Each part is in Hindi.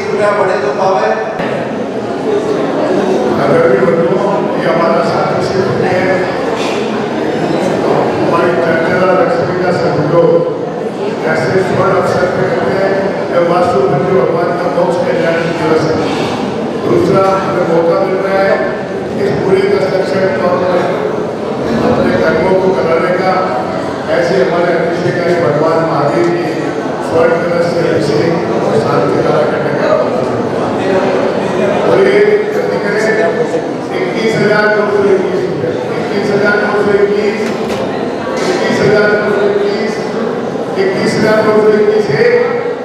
रुपया बढ़े तो पावे। अगर भी बच्चों ये हमारा साथी से है हमारी चंचला लक्ष्मी का सहयोग ऐसे स्वर्ण अवसर पे करते हैं जब वास्तु भगवान का मोक्ष कल्याण दिवस है। दूसरा हमें मौका मिल रहा है इस पूरी कंस्ट्रक्शन तौर पर अपने कर्मों को कराने का। ऐसे हमारे अभिषेकारी भगवान महादेव की स्वर्ण कलश से अभिषेक और शांति धारा करने का और ये जल्दी करें 21,221 रुपये 21,221 21,221 21,221 है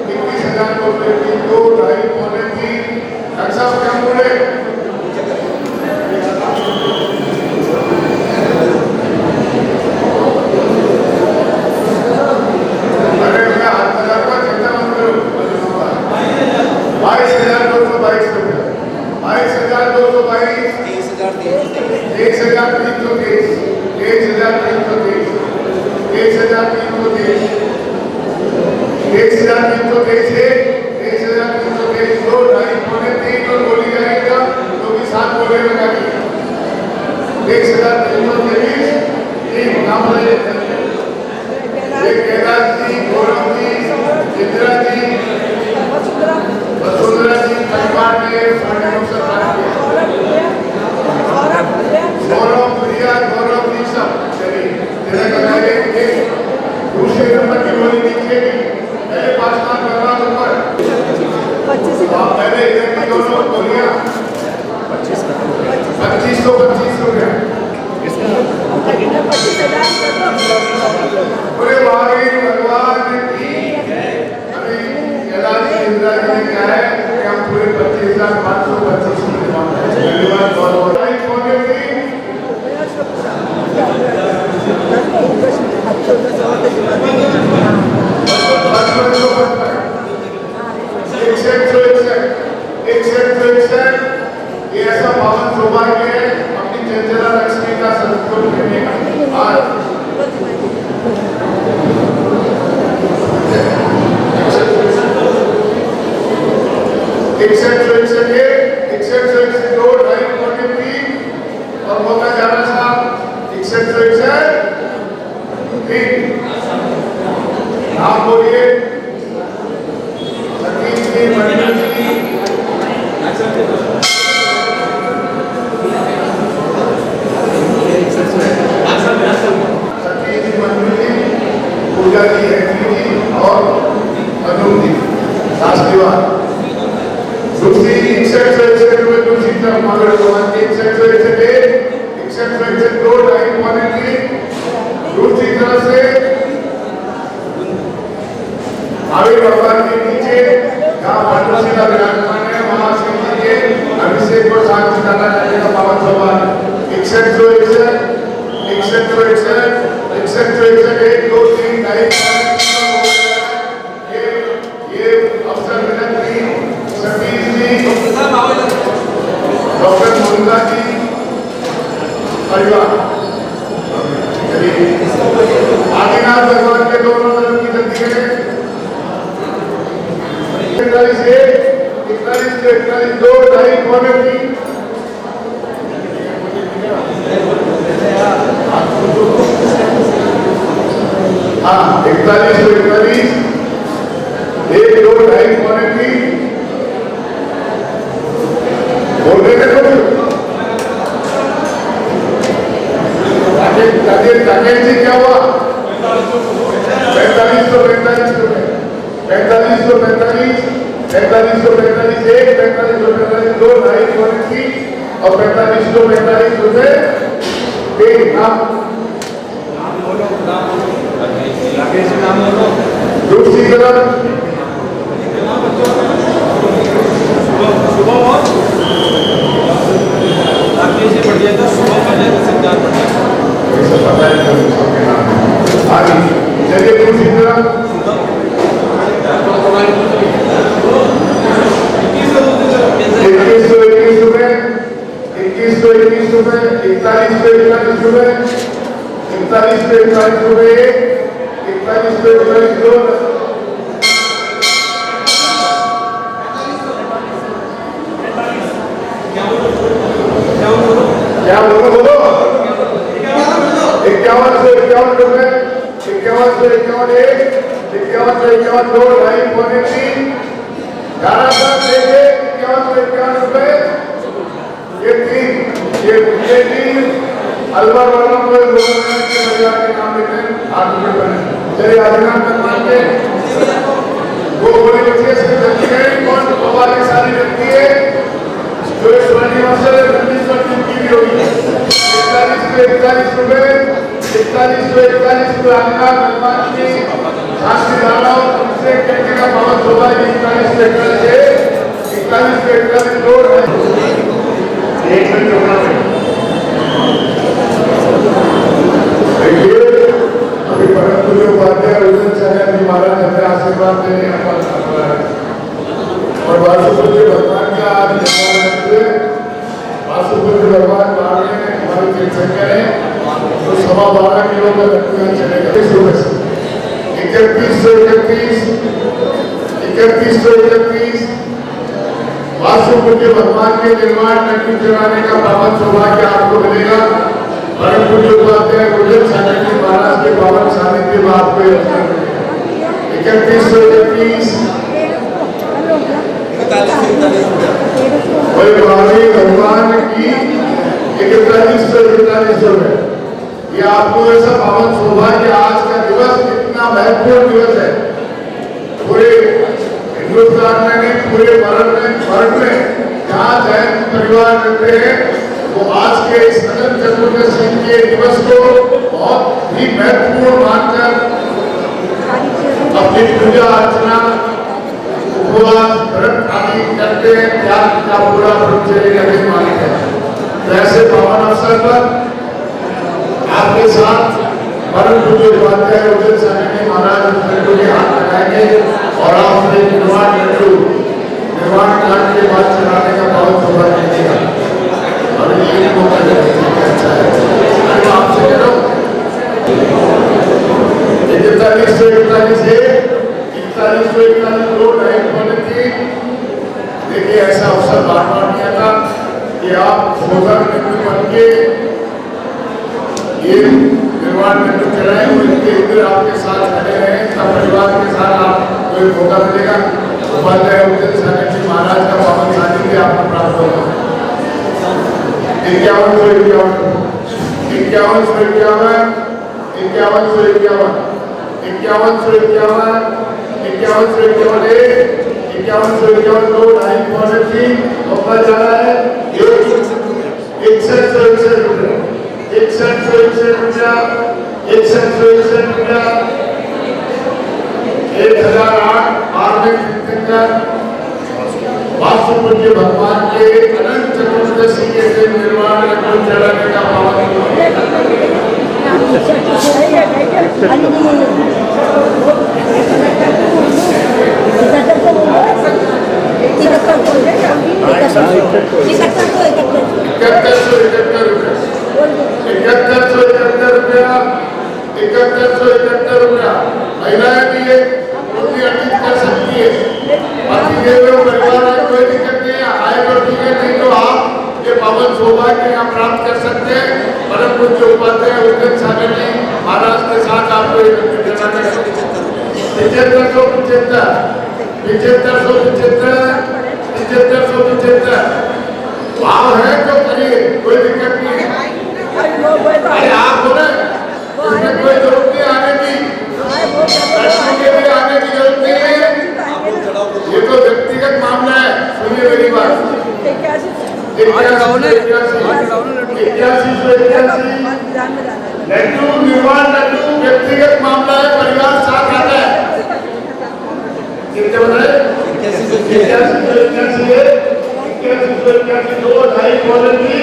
21,221 2 2.5 पौने 3 अच्छा क्या बोले ये सब पता है जो सबके नाम है। आगे चलिए दूसरी तरफ 21 रुपए 41 रुपए 41 रुपए 41 रुपए 41 दो क्या बोलो 51 रुपए 51 एक 51 दो 2.5 पौने 3 11 लेके 51 रुपए ये 3 ये 3 अलवर वालों को के परिवार के नाम लिखे हाथ में बने चलिए आदिनाथ करवान के वो बोली बच्चे से व्यक्ति है कौन बाबा की सारी व्यक्ति है जो इस वर्णिवासल रंजीत सर की भी होगी 41 रुपए आदिनाथ करवान की शास्त्री दानव उनसे कहने का पावन शोभा 41 लोड है एक मिनट रुकना देखिए अभी परम पूज्य उपाध्याय रुद्र चार्य जी महाराज हमें आशीर्वाद देने और वासुपूज्य भगवान का आज वासुपूज्य भगवान बाहर में हमारी जनसंख्या है तो 12.5 किलो का लड्डू चलेगा 3131 वासुपूज्य भगवान के निर्माण लड्डू चढ़ाने का पावन सौभाग्य आपको मिलेगा। परम पूज्य उपाध्याय गुजर सानिध्य महाराज के पावन सानिध्य में आपको 3131 भगवान की 41 रुपए ये आपको ऐसा पावन सौभाग्य आज का दिवस इतना महत्वपूर्ण दिवस है पूरे हिंदुस्तान में नहीं पूरे भारत में जहाँ जैन परिवार रहते हैं वो आज के इस अनंत चतुर्दशी के दिवस को बहुत ही महत्वपूर्ण मानकर अपनी पूजा अर्चना उपवास व्रत आदि करते हैं त्याग का पूरा ब्रह्मचर्य मानते हैं। तो ऐसे पावन अवसर पर आपके साथ परम पूज्य उपाध्याय रुद्र चार्य महाराज लड्डू के हाथ लगाएंगे और आप निर्माण लड्डू निर्माण कांड के बाद चढ़ाने का पावन सौभाग्य मिलेगा और ये मौका अच्छा है आपसे कह रहा हूँ 41 लोग देखिए ऐसा अवसर बार बार किया था कि आप सोलर बन के ये निर्माण लड्डू चढ़ाए और इनके इधर आपके साथ खड़े रहे तब परिवार के साथ आपको एक मौका मिलेगा। उपाध्याय उदय सानिध्य महाराज का पावन सानिध्य आपको प्राप्त होगा। 51 दो 2.5 मौका जा रहा है 61 रुपया 1008 आर्थिक तीर्थंकर वासुपूज्य भगवान के अनंत चतुर्दशी के दिन निर्माण लड्डू चढ़ाने का पावन रुपया महिलाएं भी है अर्जित कर सकती है परिवार कोई दिक्कत नहीं है आए तो ठीक है नहीं तो आप ये पावन सौभाग्य यहाँ प्राप्त कर सकते हैं। परम पूज्य उपाध्याय उदय सागर जी महाराज के साथ आपको 7575 भाव है तो करिए कोई दिक्कत नहीं है। अरे आप बोले इसमें कोई जरूरत नहीं आने की के लिए आने की जरूरत नहीं है ये तो व्यक्तिगत मामला है। सुनिए मेरी बात 81 लड्डू निर्माण लड्डू व्यक्तिगत मामला है परिवार साथ आता है कितने बताए 81 2.5 क्वालिटी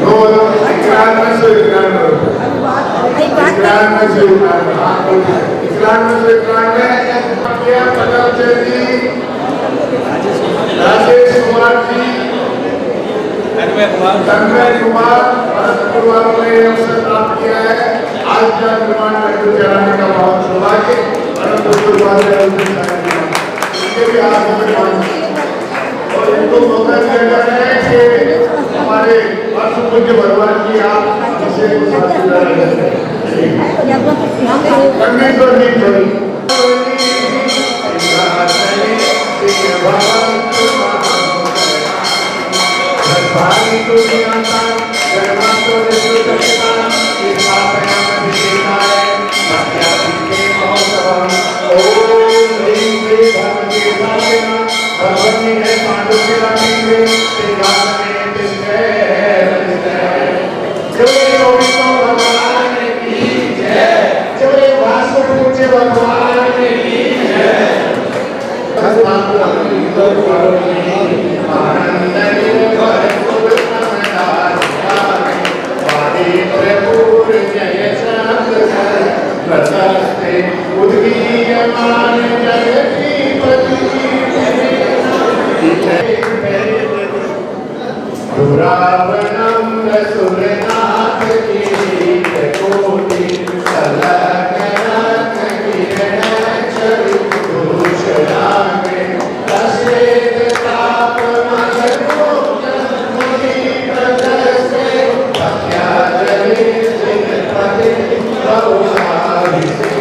नो इकरार में से इकरार करो, इकरार में से इकरार, इकरार में से इकरार में क्या पतंजलि राजेश कुमार जी, तन्मय कुमार और शुक्रवार ने अवसर प्राप्त किया है। आज का निर्माण में चलाने का बहुत सौभाग्य और शुक्रवार ने इनके भी हाथ में और इनको मौका दिया जा रहा है कि हमारे परम पूज्य भगवान की आप इसे भगवती है पांडु के रानी में श्रीराम में जय गोविंदो भगवान की जय, जय वासुदेव पूज्य भगवान की जय। आनंद जय प्रशस्ते उद्गीयमान रावणं रसुरनाथ की कोटि सलग्ननाथ किरण छवि भूषणांगे तस्मेत ताप मधुर मुनि प्रदस्ते भक्त्याजलि श्रीपति बहुशाभिषेचे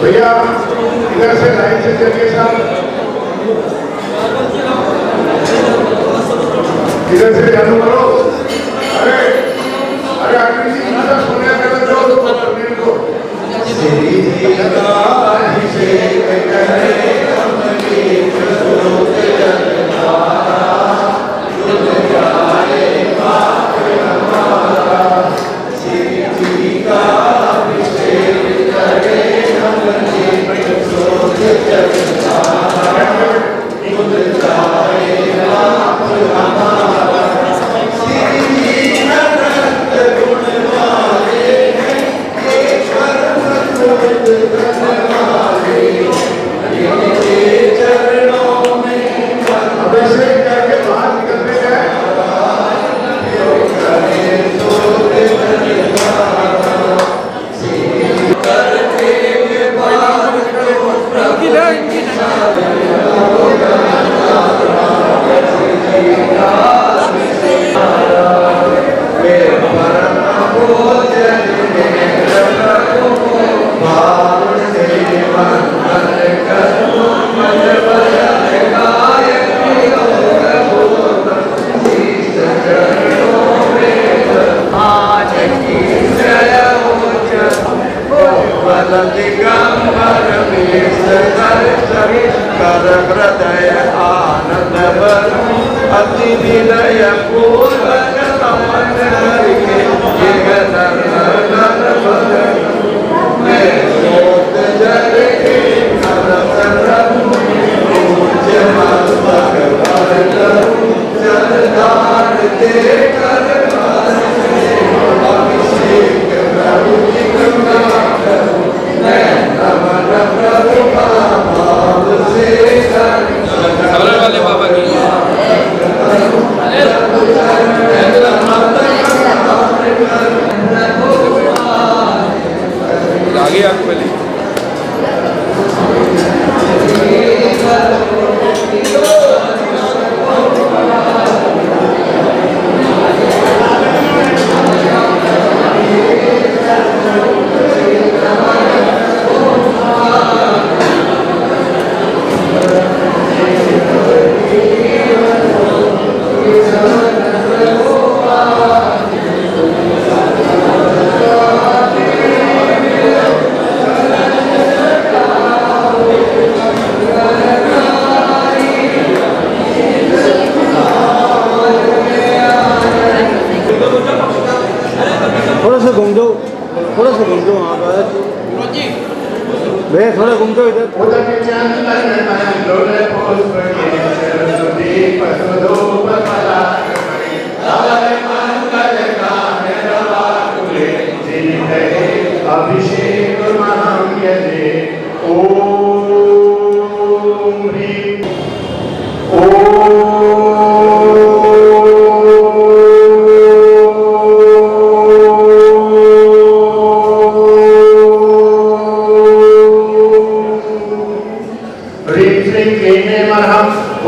भैया इधर से लाइन से चलिए साहब, इधर से चालू करो। अरे अरे आखिरी जी इधर सुनने का जो सुनील को हृदय आनंद अति विनय पूर्वक नमन करके मैं सोत जल के जलदार दे कर अभिषेक प्रभु जी नमन प्रभु भाव से थोड़ा सा घूम जाओ वहाँ पर भैया थोड़ा घूम जाओ इधर उदक चंदन मंडल पुष्प केसर दीप सुधूप पराग धवल मंगल कामरवा कुले जिनते अभिषेक महं यजे ओम ह्रीं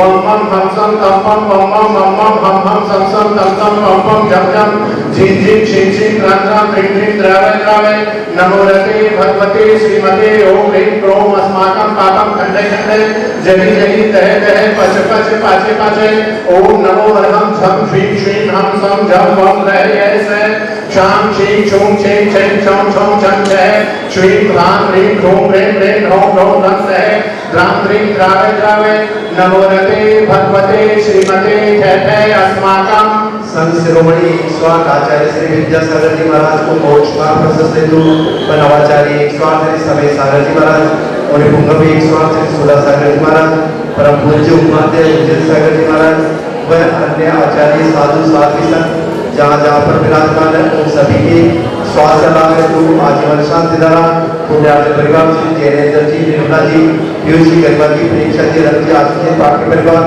वम वम हम सम तम पम वम वम मम मम हम सम सम तम तम पम पम जम जम झिं झिं छिं छिं त्रां त्रां त्रिं त्रिं द्रावय द्रावय नमो रते भगवते श्रीमते ओम ह्रीं क्रोम अस्माकं पापं खण्डय खण्डय जहि जहि तह तह पच पच पाचे पाचे ओम नमो हरहं झं श्रीं श्रीं हम सम झं वम रह य स शाम छीं छूं छें छें छौं छौं छं छः श्रीं ह्रां ह्रीं ह्रूं ह्रीं ह्रीं ह्रौं ह्रौं रं सह द्रां द्रीं द्रावय द्रावय नमो रते भगवते श्रीमते ठः ठः अस्माकं संत शिरोमणि स्वार्थ आचार्य श्री विद्यासागर जी महाराज को मोक्ष मार्ग प्रशस्त हेतु नवाचार्य एक स्वार्थ श्री समय सागर जी महाराज और पुंगवी एक स्वार्थ श्री सुधा सागर जी महाराज परम पूज्य उपाध्याय विजय सागर जी महाराज व अन्य आचार्य साधु साध्वी संत जहाँ जहाँ पर विराजमान है उन सभी की स्वास्थ्य लाभ हेतु आजीवन शांति धारा पुण्यार्थ परिवार श्री जयनेन्द्र जी निर्मला जी पीयूष जी गरबा जी परीक्षा जी रंजी आदि पार्टी परिवार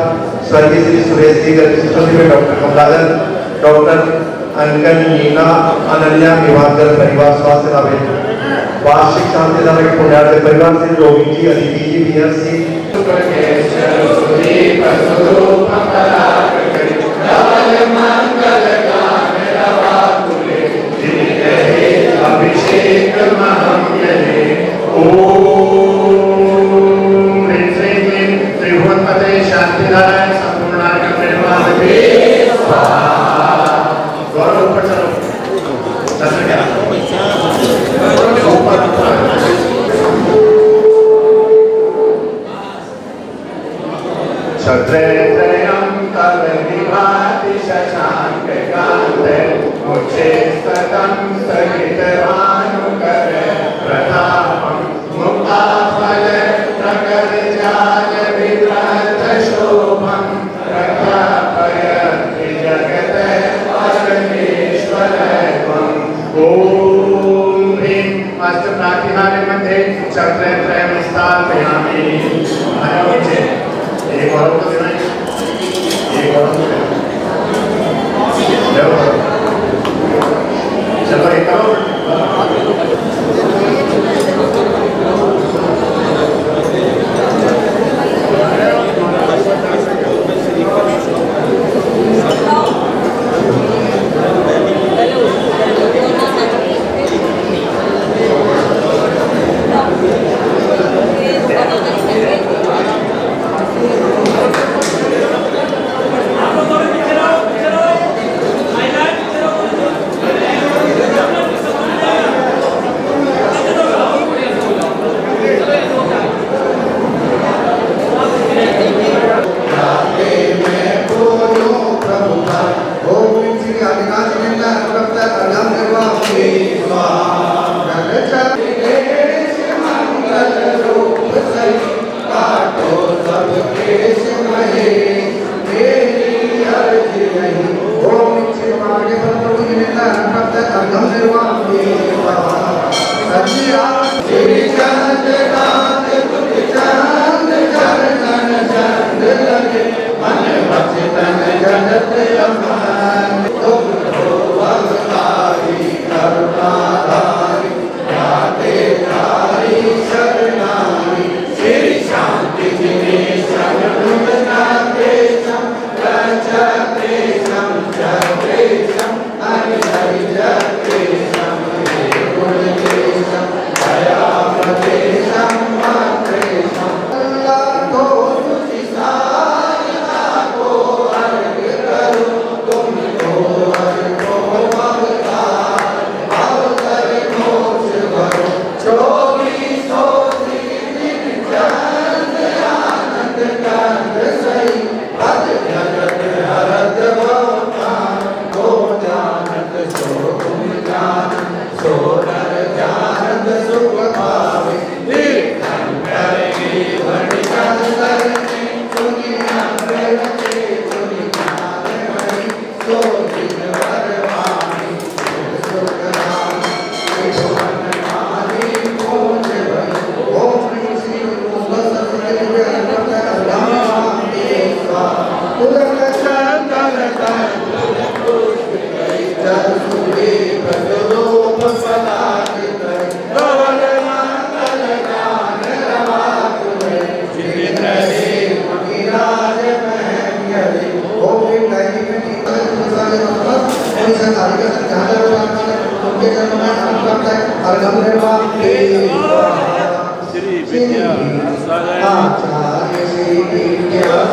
स्वर्गीय श्री सुरेश जी गर्भ में डॉक्टर कमलाधर डॉक्टर अंकन नीना अनन्या विभागर परिवार स्वास्थ्य लाभ हेतु वार्षिक शांति धारा के पुण्यार्थ परिवार श्री रोहित जी अदिति जी बीहर सिंह अभिषेक महं यजे ओम ह्रीं श्रीं क्लीं त्रिभुवनपते शांतिधाराय संपूर्णार्घ निर्वाहके स्वाहा गौरव ऊपर चलो चल क्या छत्रत्रयं तव विभाति शशांक कांते मुझे सततं सहितभानुकर प्रतापं मुक्ताफल प्रकट जाल विद्रत शोभं प्रख्यापयति जगत परमेश्वर त्वम् ओम ह्रीं अष्ट प्रातिहार्य मध्ये छत्रत्रयं स्थापयामि आयोज्य एक और तो देना है एक और चलो एक करो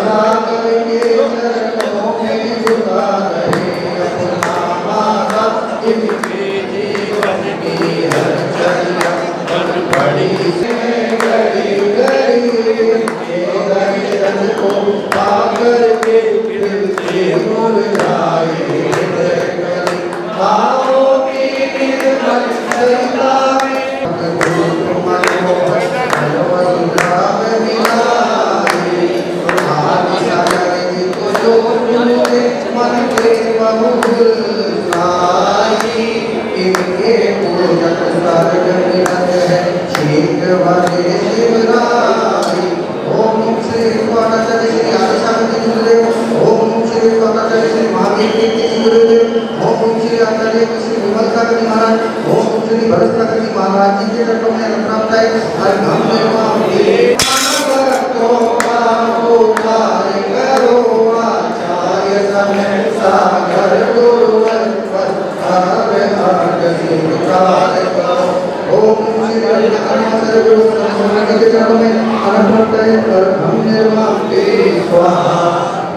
सागर के चरणों में झुका रहे अपना माता इनके जीवन की हलचल बन पड़ी से गड़ी गड़ी ये दर्शन को पाकर के फिर से मुरझाए भावों की निर्मल सरिता में इनके पूजक सर्वजन है शीत भरे शिवराई ओम श्री स्वागत श्री आदिशक्ति गुरुदेव ओम श्री स्वागत श्री महावीर गुरुदेव ओम श्री आचार्य श्री विमल सागर महाराज ओम श्री भरत सागर महाराज जी के चरणों में प्राप्त है और हम भक्तों का उद्धार करो आचार्य समय सागर गुरुवर ओम श्री रामचंद्र गुरु के चरणों में प्राप्त है और हम स्वाहा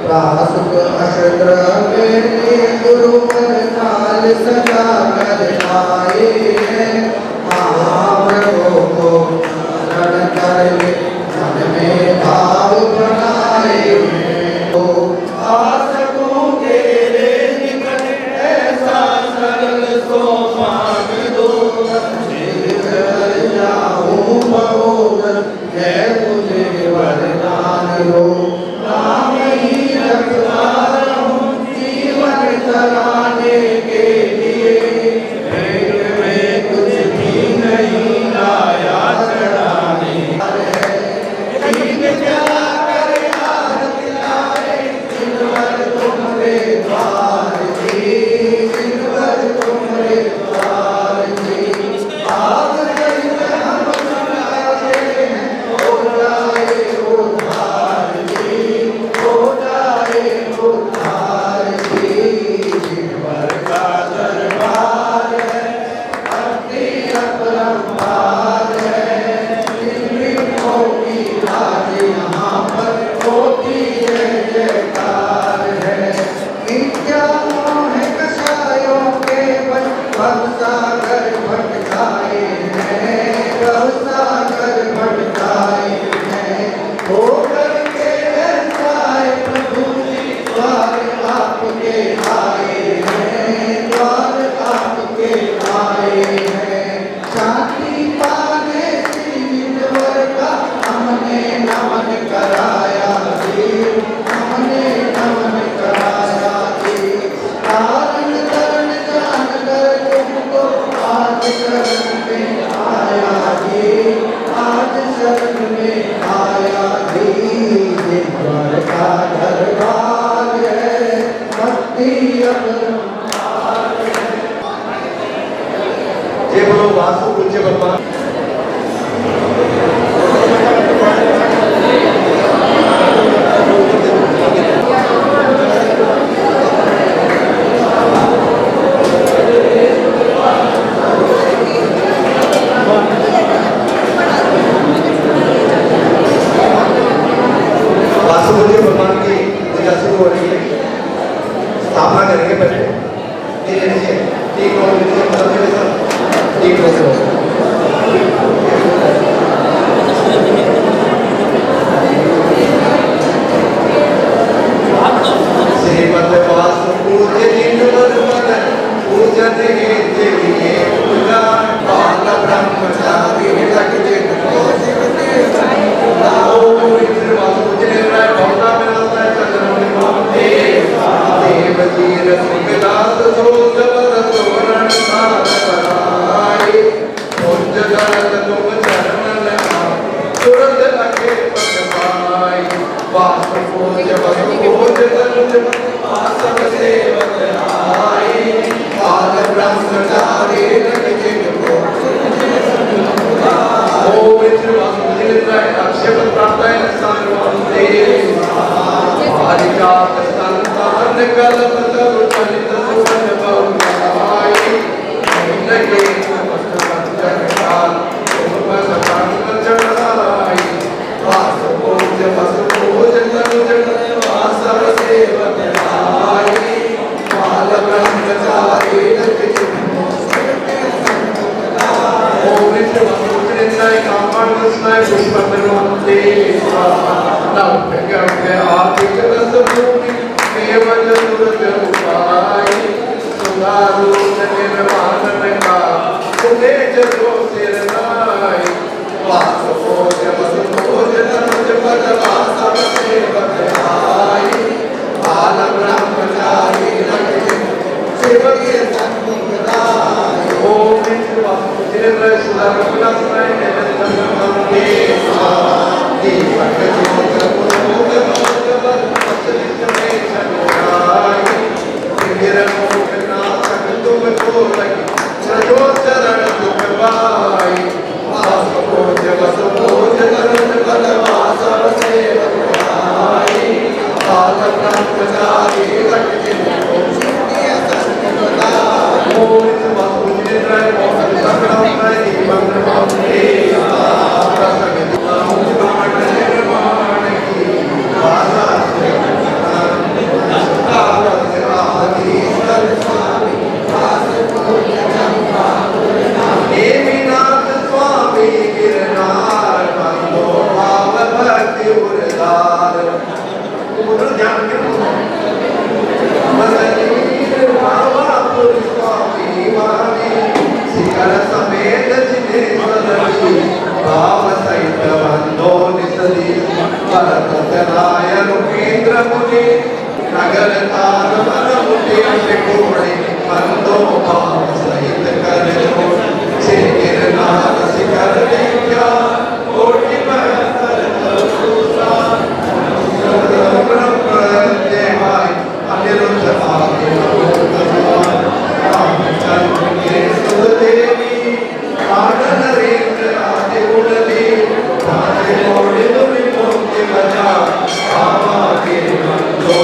रासुक अशद्र मेरे गुरु मन काल सजा कर आए हैं महाप्रभु को रण कर मन में भाव बनाए तो आसकों तेरे निकट ऐसा सरल सो मांग दो जाऊं बहुर है तुझे वरदान दो नाम ही रखता रहूं जीवन तराने के लिए भेंट में कुछ भी नहीं लाया चढ़ाने दीन जला कर याद दिलाए दिलवर तुम्हारे द्वार जी दिलवर तुम्हारे द्वार जी आग जल हम सुनाते हैं हो जाए उद्धार जी हो जाए उद्धार जी दिलवर का दरबार है भक्ति अपरंपार है दिलों की राज यहाँ पर होती है जयकार है मिथ्या मोह कषायों के बन भवसागर भटकाए हैं भवसागर भटकाए हैं होकर के ऐसाए प्रभु जी द्वार आपके आए हैं द्वार आपके आए हैं शांति पाने श्रीवर का हमने नमन कराया जी हमने नमन कराया जी कारण तरण जान कर तुमको आज शरण में आया जी आज शरण में आया जी द्वार का दरबार है भक्ति अपरंपार जय बोलो वासु पूज्य भगवान वासु पूज्य भगवान की पूजा शुरू हो रही है स्थापना करेंगे पहले धीरे धीरे ठीक हो ठीक हो श्रीमद वासु पूज्य दिनवर मन पूजन हेतु लिए पूजा बाल ब्रह्मचारी लग जित को शिवते लाओ श्री वासु पूज्य निर्णय भवना में रहता है चंद्र में देव जीर सुखदास जो जबरदस्त वर्ण सार कराए पूज्य दरद तुम चरण लगा तुरंत लगे पद पाए वासु पूज्य वासु पूज्य तनुज आसक सेवक आए बाल ब्रह्मचारी लग जित को ओम श्री वासु पूज्य निर्णय अक्षय पद प्राप्त है संवंदे आदिका संतान कल्प तरु चलित सुवन बहुलाई नगे समस्त पंचन काल तुम बस पंचन चढ़ाई वासु पूज्य तनु जन पुष्पमनोते नवगम्य आदिकरस भूमि केवल दुर्ग उपाय सुधारूप निर्माण का तुम्हें जगो सिर नाय वासो जब भोज धर्म पद वासव सेवक आय बाल ब्रह्मचारी सेवक संगदाय ओम शिवाय सुधारूप नगर तार मन मुटे कोड़े बंदो भाव सहित कर से गिरनार शिखर देखा कोटि बहत्तर तरुसा देवाय अनिरुद्ध आगे रामचंद्र के सुदेवी आनंद नरेंद्र आदि गुणदी राधे कोड़े दुनि मोक्ति बजा बाबा के मंदो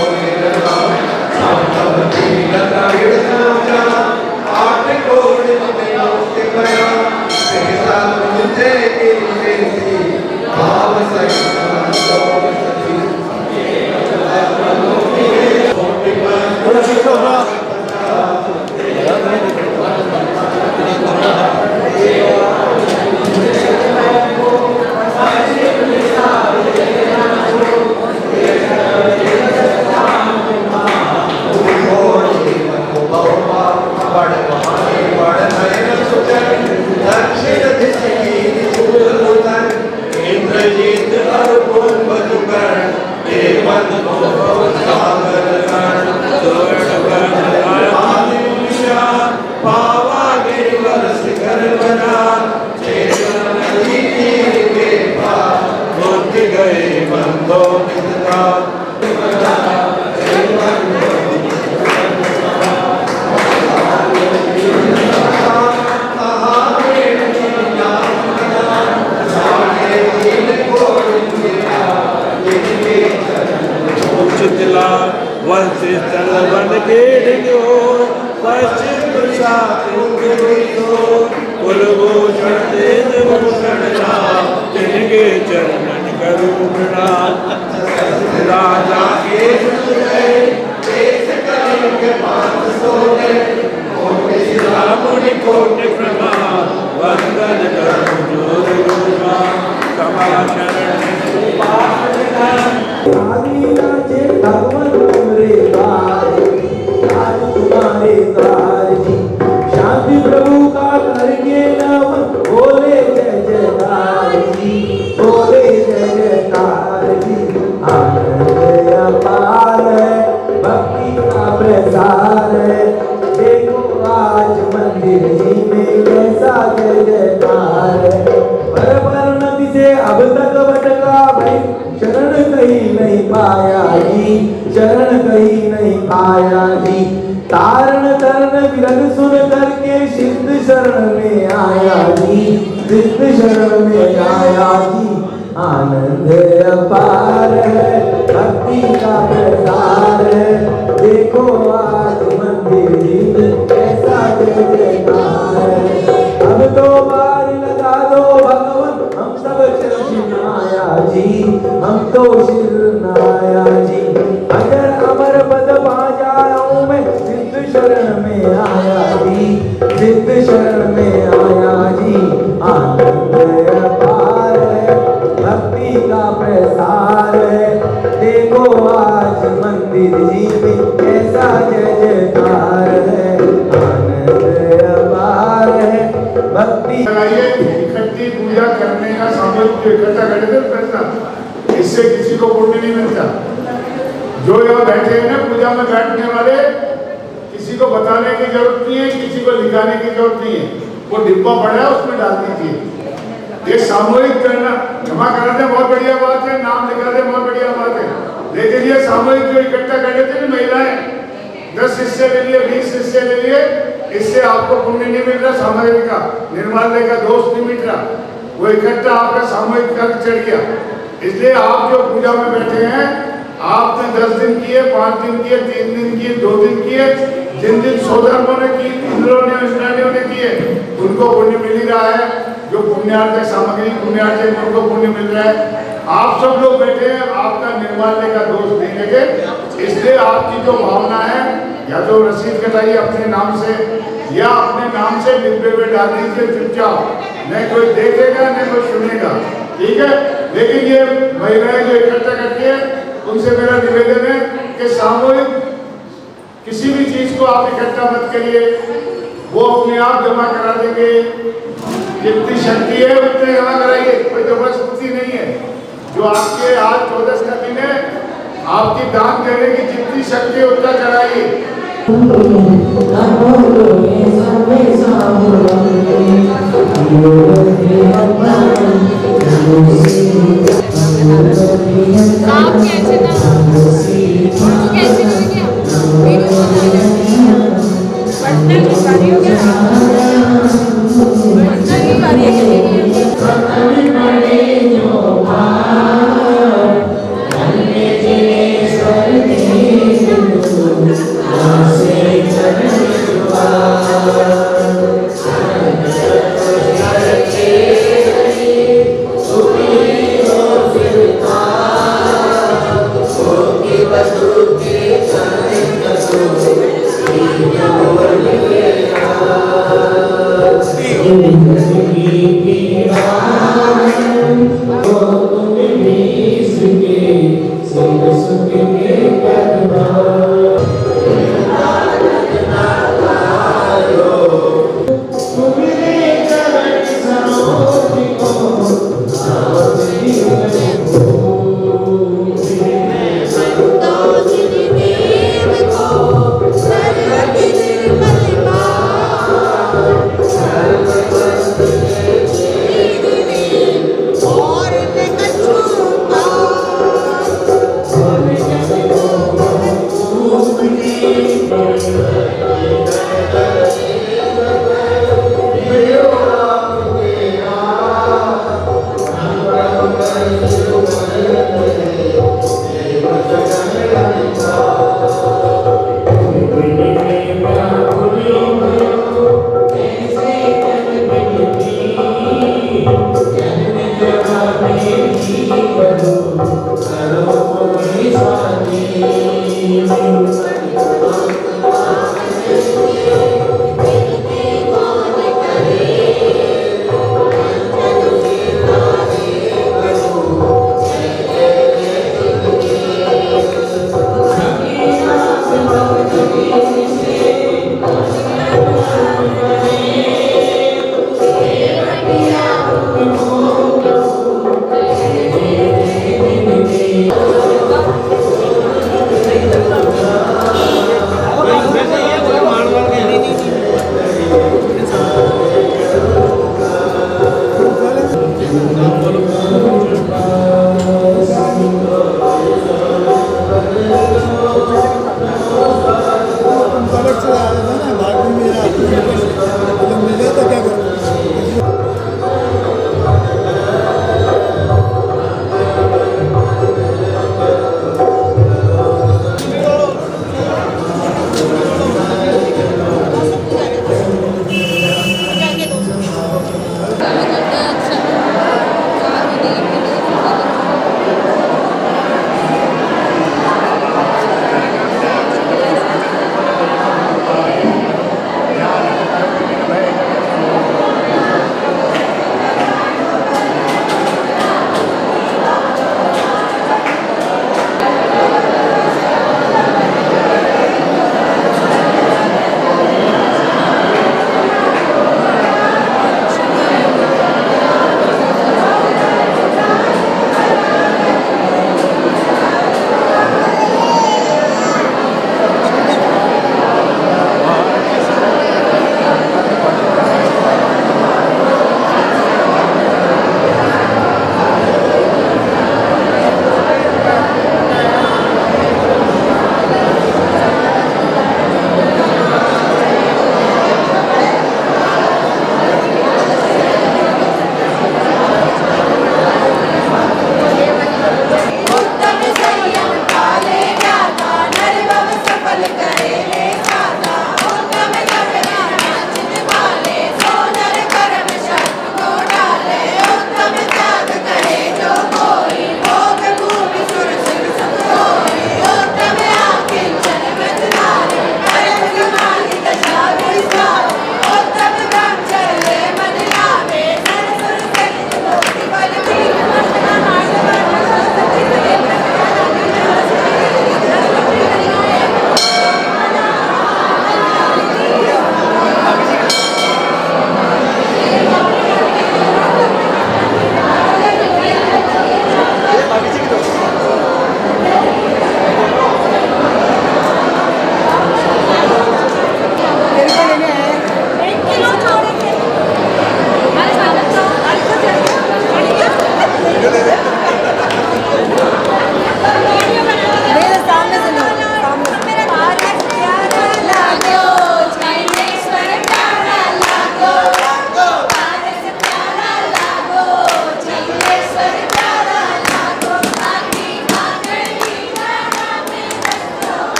शरण में आया जी आनंद अपार है का प्रसार है। देखो आज मंदिर जी में कैसा जय जयकार है, आनंद अपार है भक्ति। इकट्ठी पूजा करने का सामूहिक जो इकट्ठा करते पैसा, इससे किसी को पुण्य नहीं मिलता। जो यहाँ बैठे हैं ना पूजा में बैठने वाले, किसी को बताने की जरूरत नहीं है, किसी को लिखाने की जरूरत नहीं है। वो डिब्बा पड़ा है उसमें डाल दीजिए। ये सामूहिक करना, जमा करा दे बहुत बढ़िया बात है, नाम लिखा दे बहुत बढ़िया बात है, लेकिन ये सामूहिक जो इकट्ठा कर लेते हैं महिलाएं, 10 हिस्से ले लिए, 20 हिस्से ले लिए, इससे आपको पुण्य नहीं मिल रहा, सामूहिक का निर्माल्य का दोष नहीं मिल रहा। वो इकट्ठा आपका सामूहिक कर चढ़ गया। इसलिए आप जो पूजा में बैठे हैं, आपने 10 दिन किए, 5 दिन किए, 3 दिन किए, 2 दिन किए, जिन दिन सोधर्मों ने की, इंद्रों ने इंद्राणियों ने किए, उनको पुण्य मिल ही रहा है। जो पुण्यार्थ सामग्री पुण्यार्थ है उनको पुण्य मिल रहा है। आप सब लोग बैठे हैं, आपका निर्माल्य का दोष नहीं लगे। इसलिए आपकी जो भावना है, या तो रसीद कटाइए अपने नाम से, या अपने नाम से डिब्बे में डाल दीजिए चुपचाप, न कोई देखेगा न कोई सुनेगा, ठीक है। लेकिन ये महिलाएं जो इकट्ठा करती है, उनसे मेरा निवेदन है कि सामूहिक किसी भी चीज को आप इकट्ठा मत करिए, वो अपने आप जमा करा देंगे। जितनी शक्ति है उतने जमा कराइए, कोई जबरदस्ती नहीं है। जो आपके आज 14 का दिन है, आपकी दान करने की जितनी शक्ति है उतना कराइए। आप कैसे था? तू कैसे हो गया? वीडियो बना रहे हो? पढ़ना की कार्य हो गया? पढ़ना की कार्य के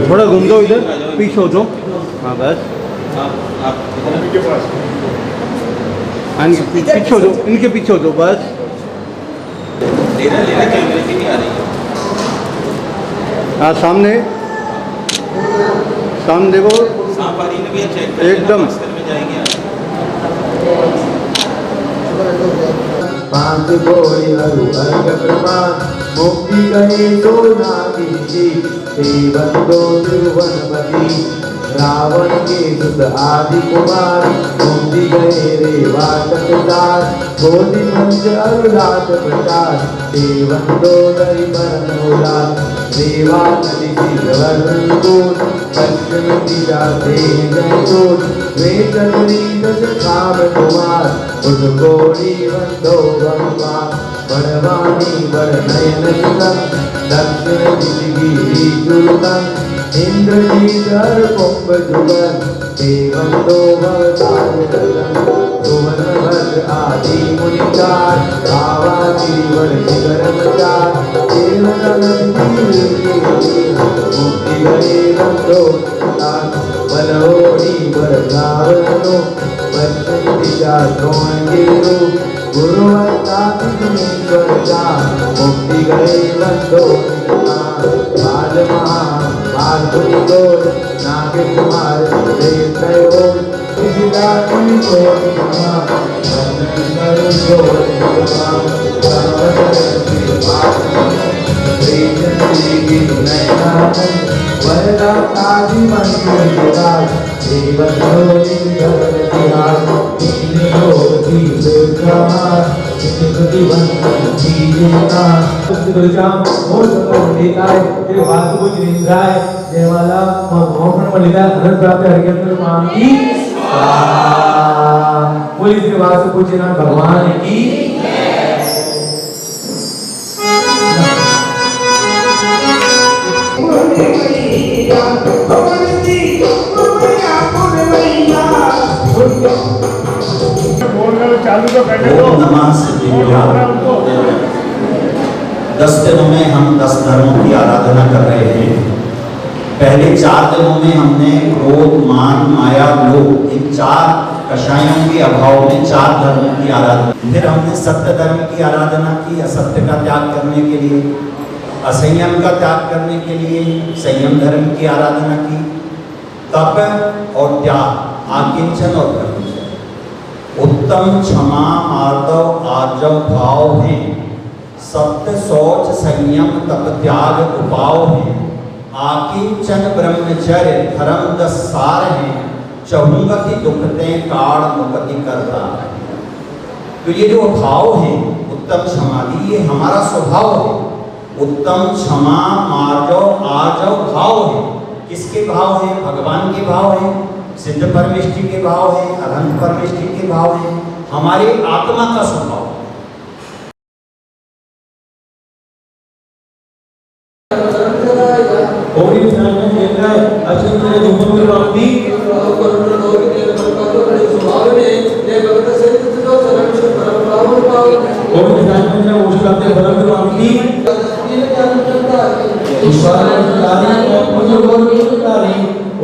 थोड़ा घूम जाओ इधर, पीछे हो जाओ। हाँ बस, इनके पास पीछे हो जाओ, इनके पीछे हो जाओ बस। हाँ सामने, सामने देखो एकदम। पांच बोई हरु अर्घ प्रमाण मुक्ति गए तो नागिंची देवन दो तिरुवनमती रावण के सुत आदि कुमार मुक्ति गए रे वाटकदार बोधि मंच अरुरात प्रकार देवन दो दरि बरनोला देवा नदी सिद्धवरनूर पश्चिम दिशा से जयतोर वे चतुरी दश काम कुमार उद्गोरी वंदो भगवान बड़वानी बड़ नयन सुतम दक्षिण दिशि दुर्गम इंद्रजीत हर कुंभ जुगन देवं दो भवतार सुवन भद्र आदि मुनिचार बाबा गिरिवर शिखरम चार मुक्ति गए बंदो बलहोरी बरगावनो पश्चिम दिशा द्रोण गिरु गुरुवत्तात्मेश्वर का मुक्ति गए बंदो बाल महा बाल गोर नाग कुमार देवयो विदाई को वरदा काजी मंदिर विराज देवन होली घर बिहार इन्हीं लोग की बेकार इन्हीं बंधन जीना तुलजाम मोर लेताय तेरे वास्तु जिंद्राय देवाला मोहन मलिका धन प्राप्त हरियत मान की बोली श्री वास्तु पूजना भगवान की चालू तो करने दो। ओम नमः शिवाय। 10 दिनों में हम 10 धर्मों की आराधना कर रहे हैं। पहले 4 दिनों में हमने क्रोध मान माया लोभ इन 4 कषायों के अभाव में 4 धर्मों की आराधना। फिर हमने सत्य धर्म की आराधना की, असत्य का त्याग करने के लिए, असंयम का त्याग करने के लिए संयम धर्म की आराधना की। तप और त्याग, आकिंचन और कर्मचन, उत्तम क्षमा आर्दव आर्जव भाव हैं, सत्य शौच संयम तप त्याग उपाव हैं, आकिंचन ब्रह्मचर्य धर्म 10 सार हैं, चहुंगति दुखते काड़ मुक्ति करता है। तो ये जो भाव है उत्तम समाधि, ये हमारा स्वभाव है। उत्तम क्षमा मार्जव आर्जव भाव है। किसके भाव है? भगवान के भाव है, सिद्ध परमेष्टि के भाव है, अनंत परमेष्टि के भाव है, हमारे आत्मा का स्वभाव। ओम सामने केंद्र अचंद्र धूपम प्राप्ति ओम सामने उष्णते बलम प्राप्ति ईश्वर दानी और मुझे और तारी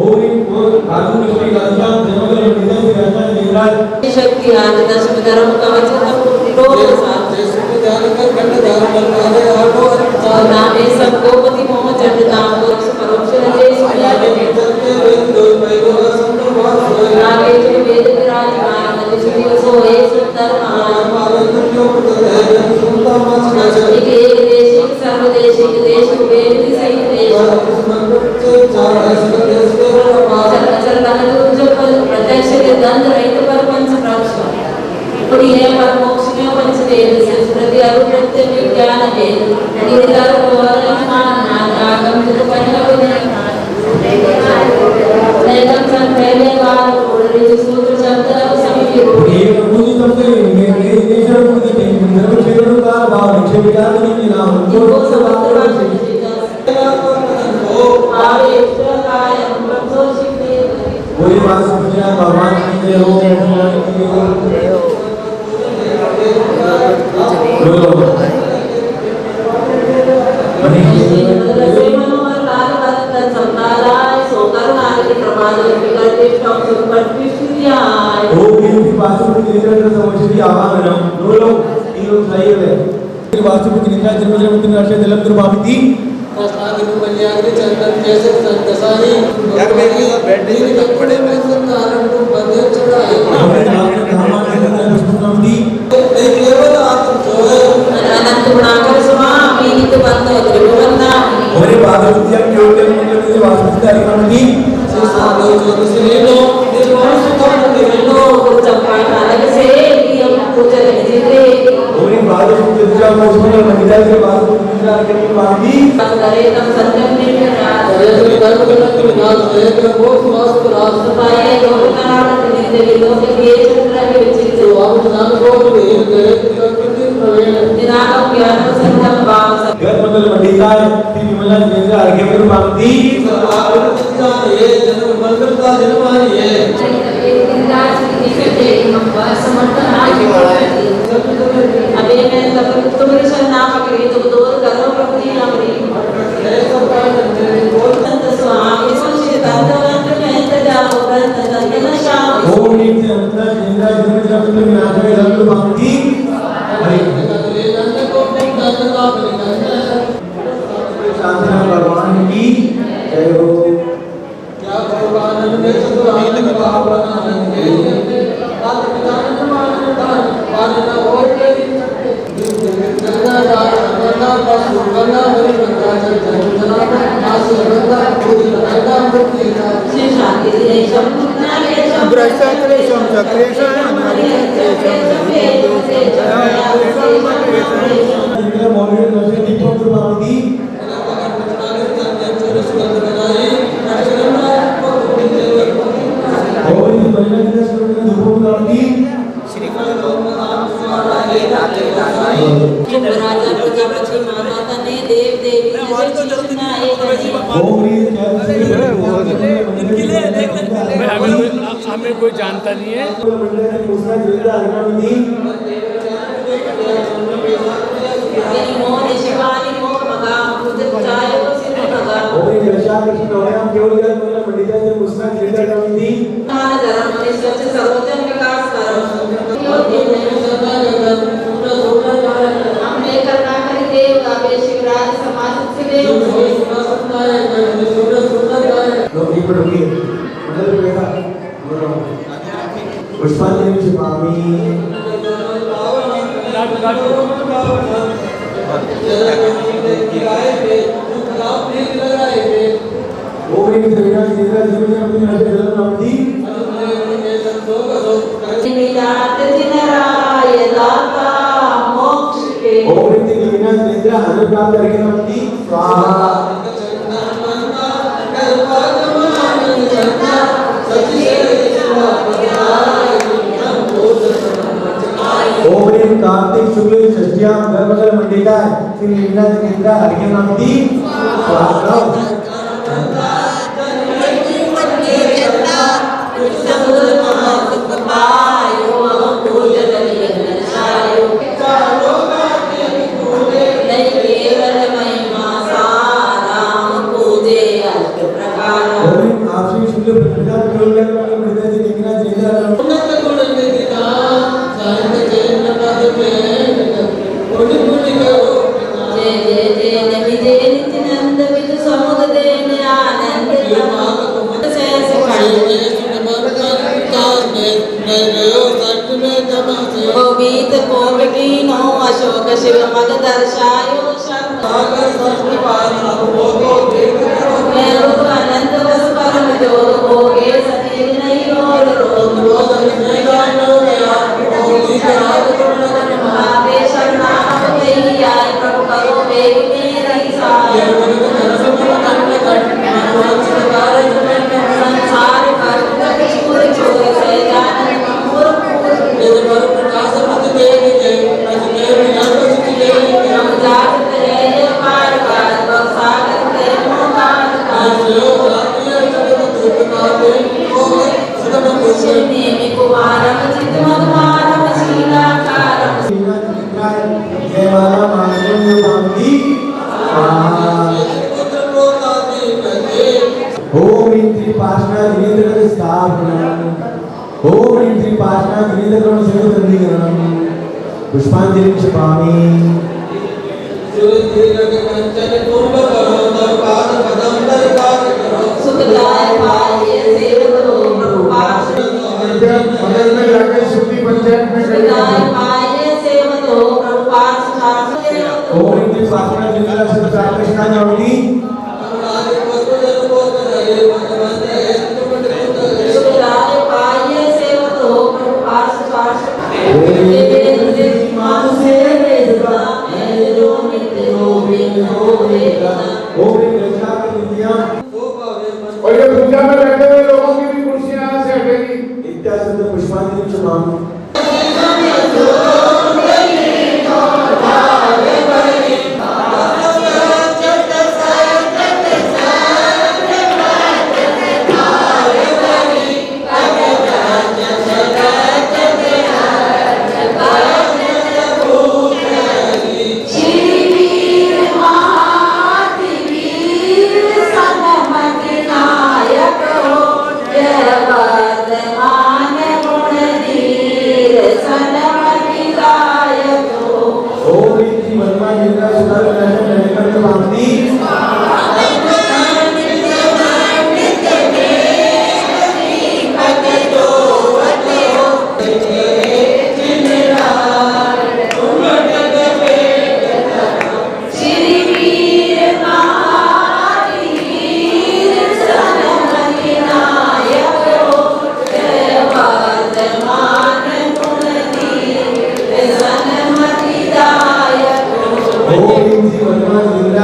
ओम आधुनिक की गाथा जनगण निधन रहता निराज शक्ति आदि दशम धर्म कवच रोग साथ नामे सबको पति मोह चंडताम परोक्ष परोक्ष रजे नागे जो वेद विराजमान नदि शिव सोए सुंदर मान एक देश सर्वदेश देश वेद सहित देश चल जो प्रत्यक्ष के दंड रहित पर पंच प्रक्ष पुरी है पर मोक्ष में पंच वेद से स्मृति अरुप्रत्य विज्ञान वेद निरंतर मान आगम जो पंच नेकम सन पहले बार ओढ़े जो सूत्र शब्द समिति ये प्रभुजी सबसे ये नेचर मुझे निर्भर क्षेत्र का भाव निश्चय विचार नहीं नाम जो सवात्र आवे ईश्वराय प्रभु शिवे वही बात समझना भगवान की जय हो सही है वास्तुपुत्र निद्रा जन्मजन्मति राष्ट्रीय जलम दुर्भाविति अनंत गुणाकर स्वामी नित बंद त्रिभुवना और ये बात होती है कि उनके मतलब से वास्तुपुत्र अधिकारी साधु ज्योतिषीलो निर्वाण सुखम निर्विघ्नो चंपा कालक से हम पूजन जिते और ये बात होती है जब उसमें महिला के बाद निद्रा के मांगी करे तम संयम निर्विघ्न करे कर्म करना के विनाश है कर बहुत वास्त रास पाए योग कारण नित्य विलोक के चंद्र के विचित जो आप नाम को भेद करे कृति प्रवेश निरागम ज्ञान संगम भाव घर मंडल मंडिता श्री विमला जिनेन्द्र आगे पर मांगती ये जन्म मंगलता जन्मानी है अबे मैं सब तुम्हारी शरण पकड़ी तो दूर करो प्रभु जी हमारी स्वामी संचित तंत्र में जाओ ग्रंथ संगन श्याम ओम नीम से अंतर जिनेन्द्र जन्म विनाश में रंग मांगती हरि शांति भगवान की जय हो क्या भगवान ने चतुरानंद भावनानंद के बात पितानंद मानदान पालना और के गंगा गंगा पशु गंगा हरि गंगा चंचल जनार्दन आस गंगा भूति गंगा मुक्ति श्री शांति देशम ग्रस्तक्लेशम चक्रेशम जिनेन्द्र मौर्य दर्शन दीपक मांगती और ये महिला के स्वरूप में धूप मांगती राजा प्रजापति माता ने देव देवी कृष्णा एक ओम नीम हमें कोई जानता नहीं है दूसरा जिनेन्द्र अधिकारी मोह शिवानी मोह मगा खुद चायो सिद्ध मगा और ये जलशा कृष्ण नवराम केवल जल मंडल मंडिता से दूसरा जिनेन्द्र अधिकारी मान धर्म में सच सर्वोत्तम विकास करो हम लेकर ना करी देव आवे शिवराज समाज से देव लोग एक मिनट रुकिए मंडल पे बैठा पुष्पांजलि छिपामी ओम नीम से विनाश जिनेन्द्र जन्म राष्ट्रीय जलम मांगती निरात जिनराय दाता मोक्ष के ओम नीम से विनाश जिनेन्द्र हरि प्राप्त करके मांगती स्वाहा ओम नीम कार्तिक शुक्ल षष्ठ्याम गर्भधर मंडिता श्री लीला जिनेन्द्र हरि मांगती स्वाहा आपसे शुक्ल प्रतिपदा केवल जल मंडल मंडिता से देखना जिनेन्द्र जय जय जय नबी जय नित्यानंद विद समुद देन आनंद शेष गोवित कोटि नो अशोक शिव मग दर्शायो मेरु अनंत वस परम जोत भोगे सती नहीं और महादेव शरणागत तेहि आए प्रभु करो मेरी मेरी सहाय संसार कष्ट चूर चूर से जान पूर हम जागत है पार पार बक्सागत है मोकार नेमि कुमारम चित मधुमारम शीलाकारम पुष्पांजलि क्षिपामि सुखदाय पाये सेवको प्रभुपाश मदद में जाके शुद्धि पंचायत में सुखदाय पाये सेवको प्रभुपाश शास्त्र ओम ह्रीं पापना जिंदला शब्द प्रार्थना जाऊंगी सुखदाय पाये सेवको प्रभुपाश शास्त्र मानुषे वेदना जो नित्य गोविंद होवेगा ओम ह्रीं रक्षाकर्ता विद्या और ये पूजा में बैठे हुए लोगों की भी कुर्सियां यहाँ से हटेगी। इत्यादि पुष्पांजलि क्षिपामि ओम ह्रीं वर्मा जिंदला सुधार करने पावनी ओम ह्रीं वर्मा जिंदला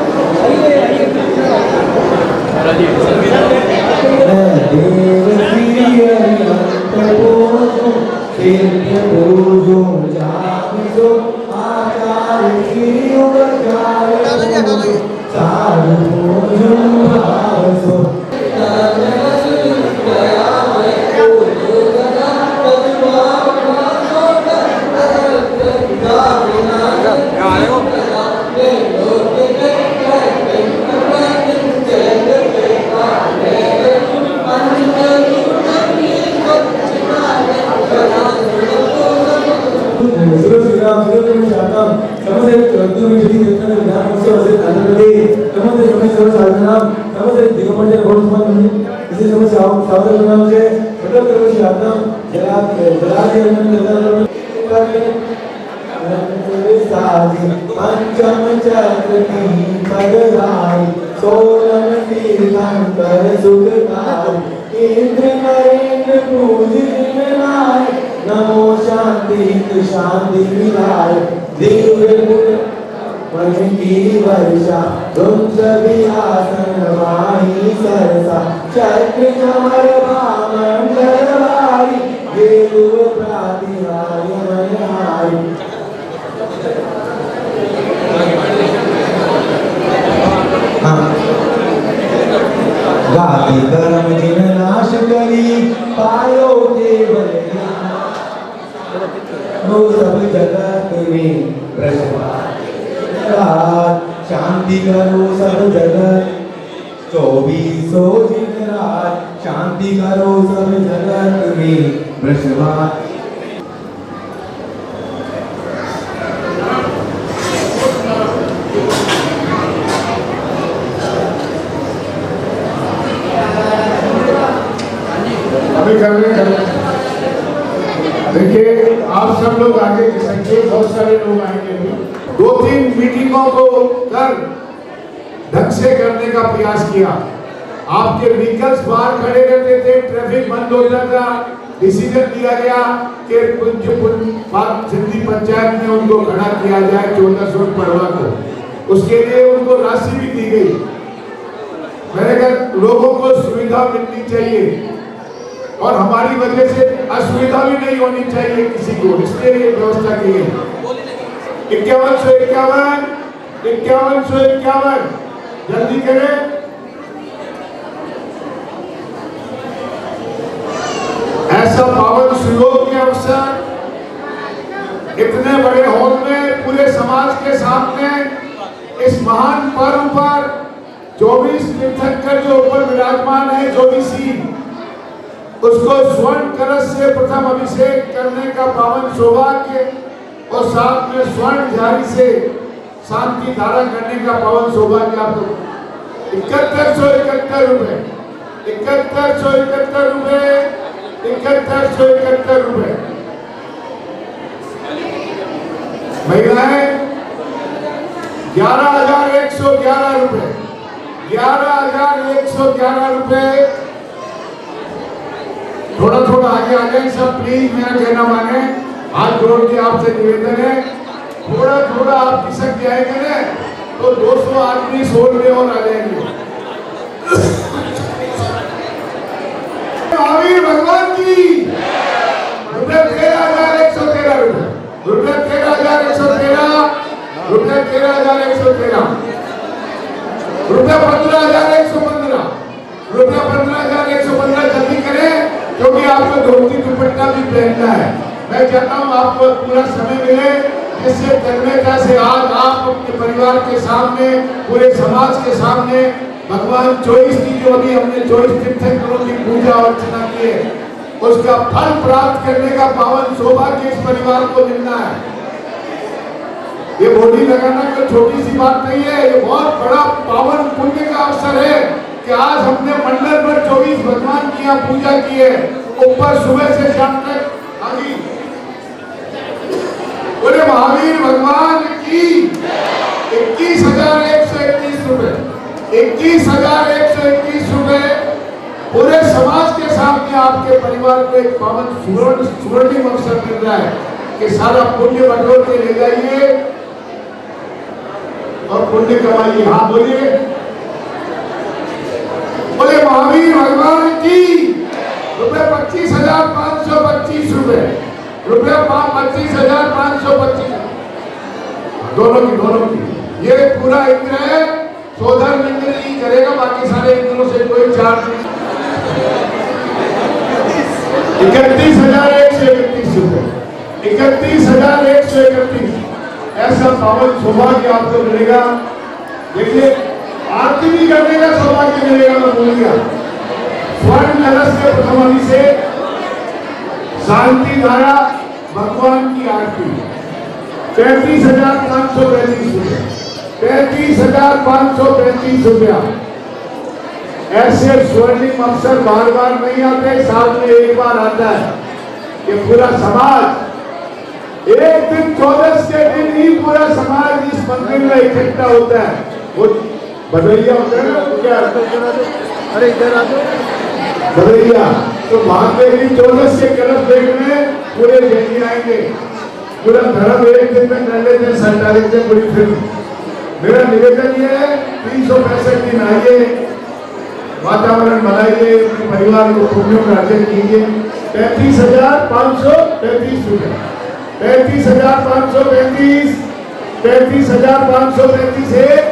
पावनी पंचम चक्र की पगलाई सोलम तीर्थंकर सुखदाई इंद्र नरेंद्र पूजित नाय नमो शांति शांति विलाय दिव्य मन की वर्षा तुम सभी आसन वाही सरसा चक्र चमर भामन करवाई देव प्रातिहार्य मनहारी गाती कर्म जिन नाश करी पायो केवल नो सब जगत में प्रसाद शांति करो सब जगत 24 दिन रात शांति करो सब जगत में प्रसाद देखिए आप सब लोग आगे के संख्या बहुत सारे लोग आएंगे भी 2-3 मीटिंगों को कर ढंग से करने का प्रयास किया। आपके व्हीकल्स बाहर खड़े रहते थे, ट्रैफिक बंद होता था, डिसीजन दिया गया कि सिंधी पंचायत में उनको खड़ा किया जाए 1400 पड़वा को, उसके लिए उनको राशि भी दी गई। मैंने कहा लोगों को सुविधा मिलनी चाहिए और हमारी वजह से असुविधा भी नहीं होनी चाहिए किसी को, इसलिए ये व्यवस्था की गई। 5151 जल्दी करें। ऐसा पावन सुयोग के अवसर इतने बड़े हॉल में पूरे समाज के सामने इस महान पर्व पर 24 तीर्थंकर जो ऊपर विराजमान है 24, उसको स्वर्ण कलश से प्रथम अभिषेक करने का पावन सौभाग्य और साथ में स्वर्ण झारी से शांति धारा करने का पावन सौभाग्य आपको 7171 रुपए, 7171 रुपए, 7171 रुपए। महिलाएं 11,111 रुपए, 11,111 रुपए। थोड़ा थोड़ा आगे आ जाए सब प्लीज, मेरा कहना माने, हाथ जोड़ के आपसे निवेदन है, थोड़ा थोड़ा आप खिसक जाएंगे ना तो 200 आदमी 100 में और आ जाएंगे। महावीर भगवान की रुपये 13,113 रुपए, रुपये 13,113, रुपये 13,113, रुपये 15,115, रुपये 15,115। जल्दी करें क्योंकि आपको धोती दुपट्टा भी पहनना है। मैं चाहता हूँ आपको पूरा समय मिले जिससे तन्मयता से आज आप अपने परिवार के सामने, पूरे समाज के सामने भगवान 24 की जो अभी हमने 24 तीर्थंकरों की पूजा अर्चना की है उसका फल प्राप्त करने का पावन सौभाग्य इस परिवार को मिलना है। ये बोली लगाना कोई छोटी सी बात नहीं है, ये बहुत बड़ा पावन पुण्य का अवसर है कि आज हमने मंडल पर 24 भगवान की यहाँ पूजा की है, ऊपर सुबह से शाम तक। आगे बोले महावीर भगवान की 21,121 रुपए, 21,121 रुपए। पूरे समाज के सामने आपके परिवार को एक पावन स्वर्णिम अवसर मिल रहा है कि सारा पुण्य बटोर के ले जाइए और पुण्य कमाइए। हाँ बोलिए, बोले महावीर भगवान की रुपये 25,525 रुपए, रुपये 25,525, दोनों की। ये पूरा इंद्र है, सोधर इंद्र ही करेगा, बाकी सारे इंद्रों से कोई चार्ज नहीं। 31,131 रुपए, 31,131। ऐसा पावन सौभाग्य आपको मिलेगा। देखिए आरती भी करने का सौभाग्य मिलेगा। मैं बोल गया स्वर्ण कलश से प्रथम अभिषेक, शांति धारा, भगवान की आरती 35,535 रुपए, 35,535 रुपया। ऐसे स्वर्णिम अवसर बार बार नहीं आते, साल में एक बार आता है। ये पूरा समाज एक दिन 14 के दिन ही पूरा समाज इस मंदिर में इकट्ठा होता है। वो बदलिया होता है ना, क्या अरे इधर आ जाओ, बदलिया तो भागते ही 14 के कलश देखने पूरे जैनी आएंगे। पूरा धर्म एक दिन में कर लेते हैं, सरकार से पूरी फिल्म। मेरा निवेदन ये है 365 दिन आइए, वातावरण बनाइए, परिवार को पुण्यों का अर्जन कीजिए। 35,535 रुपए, 35,535, 35,535 एक,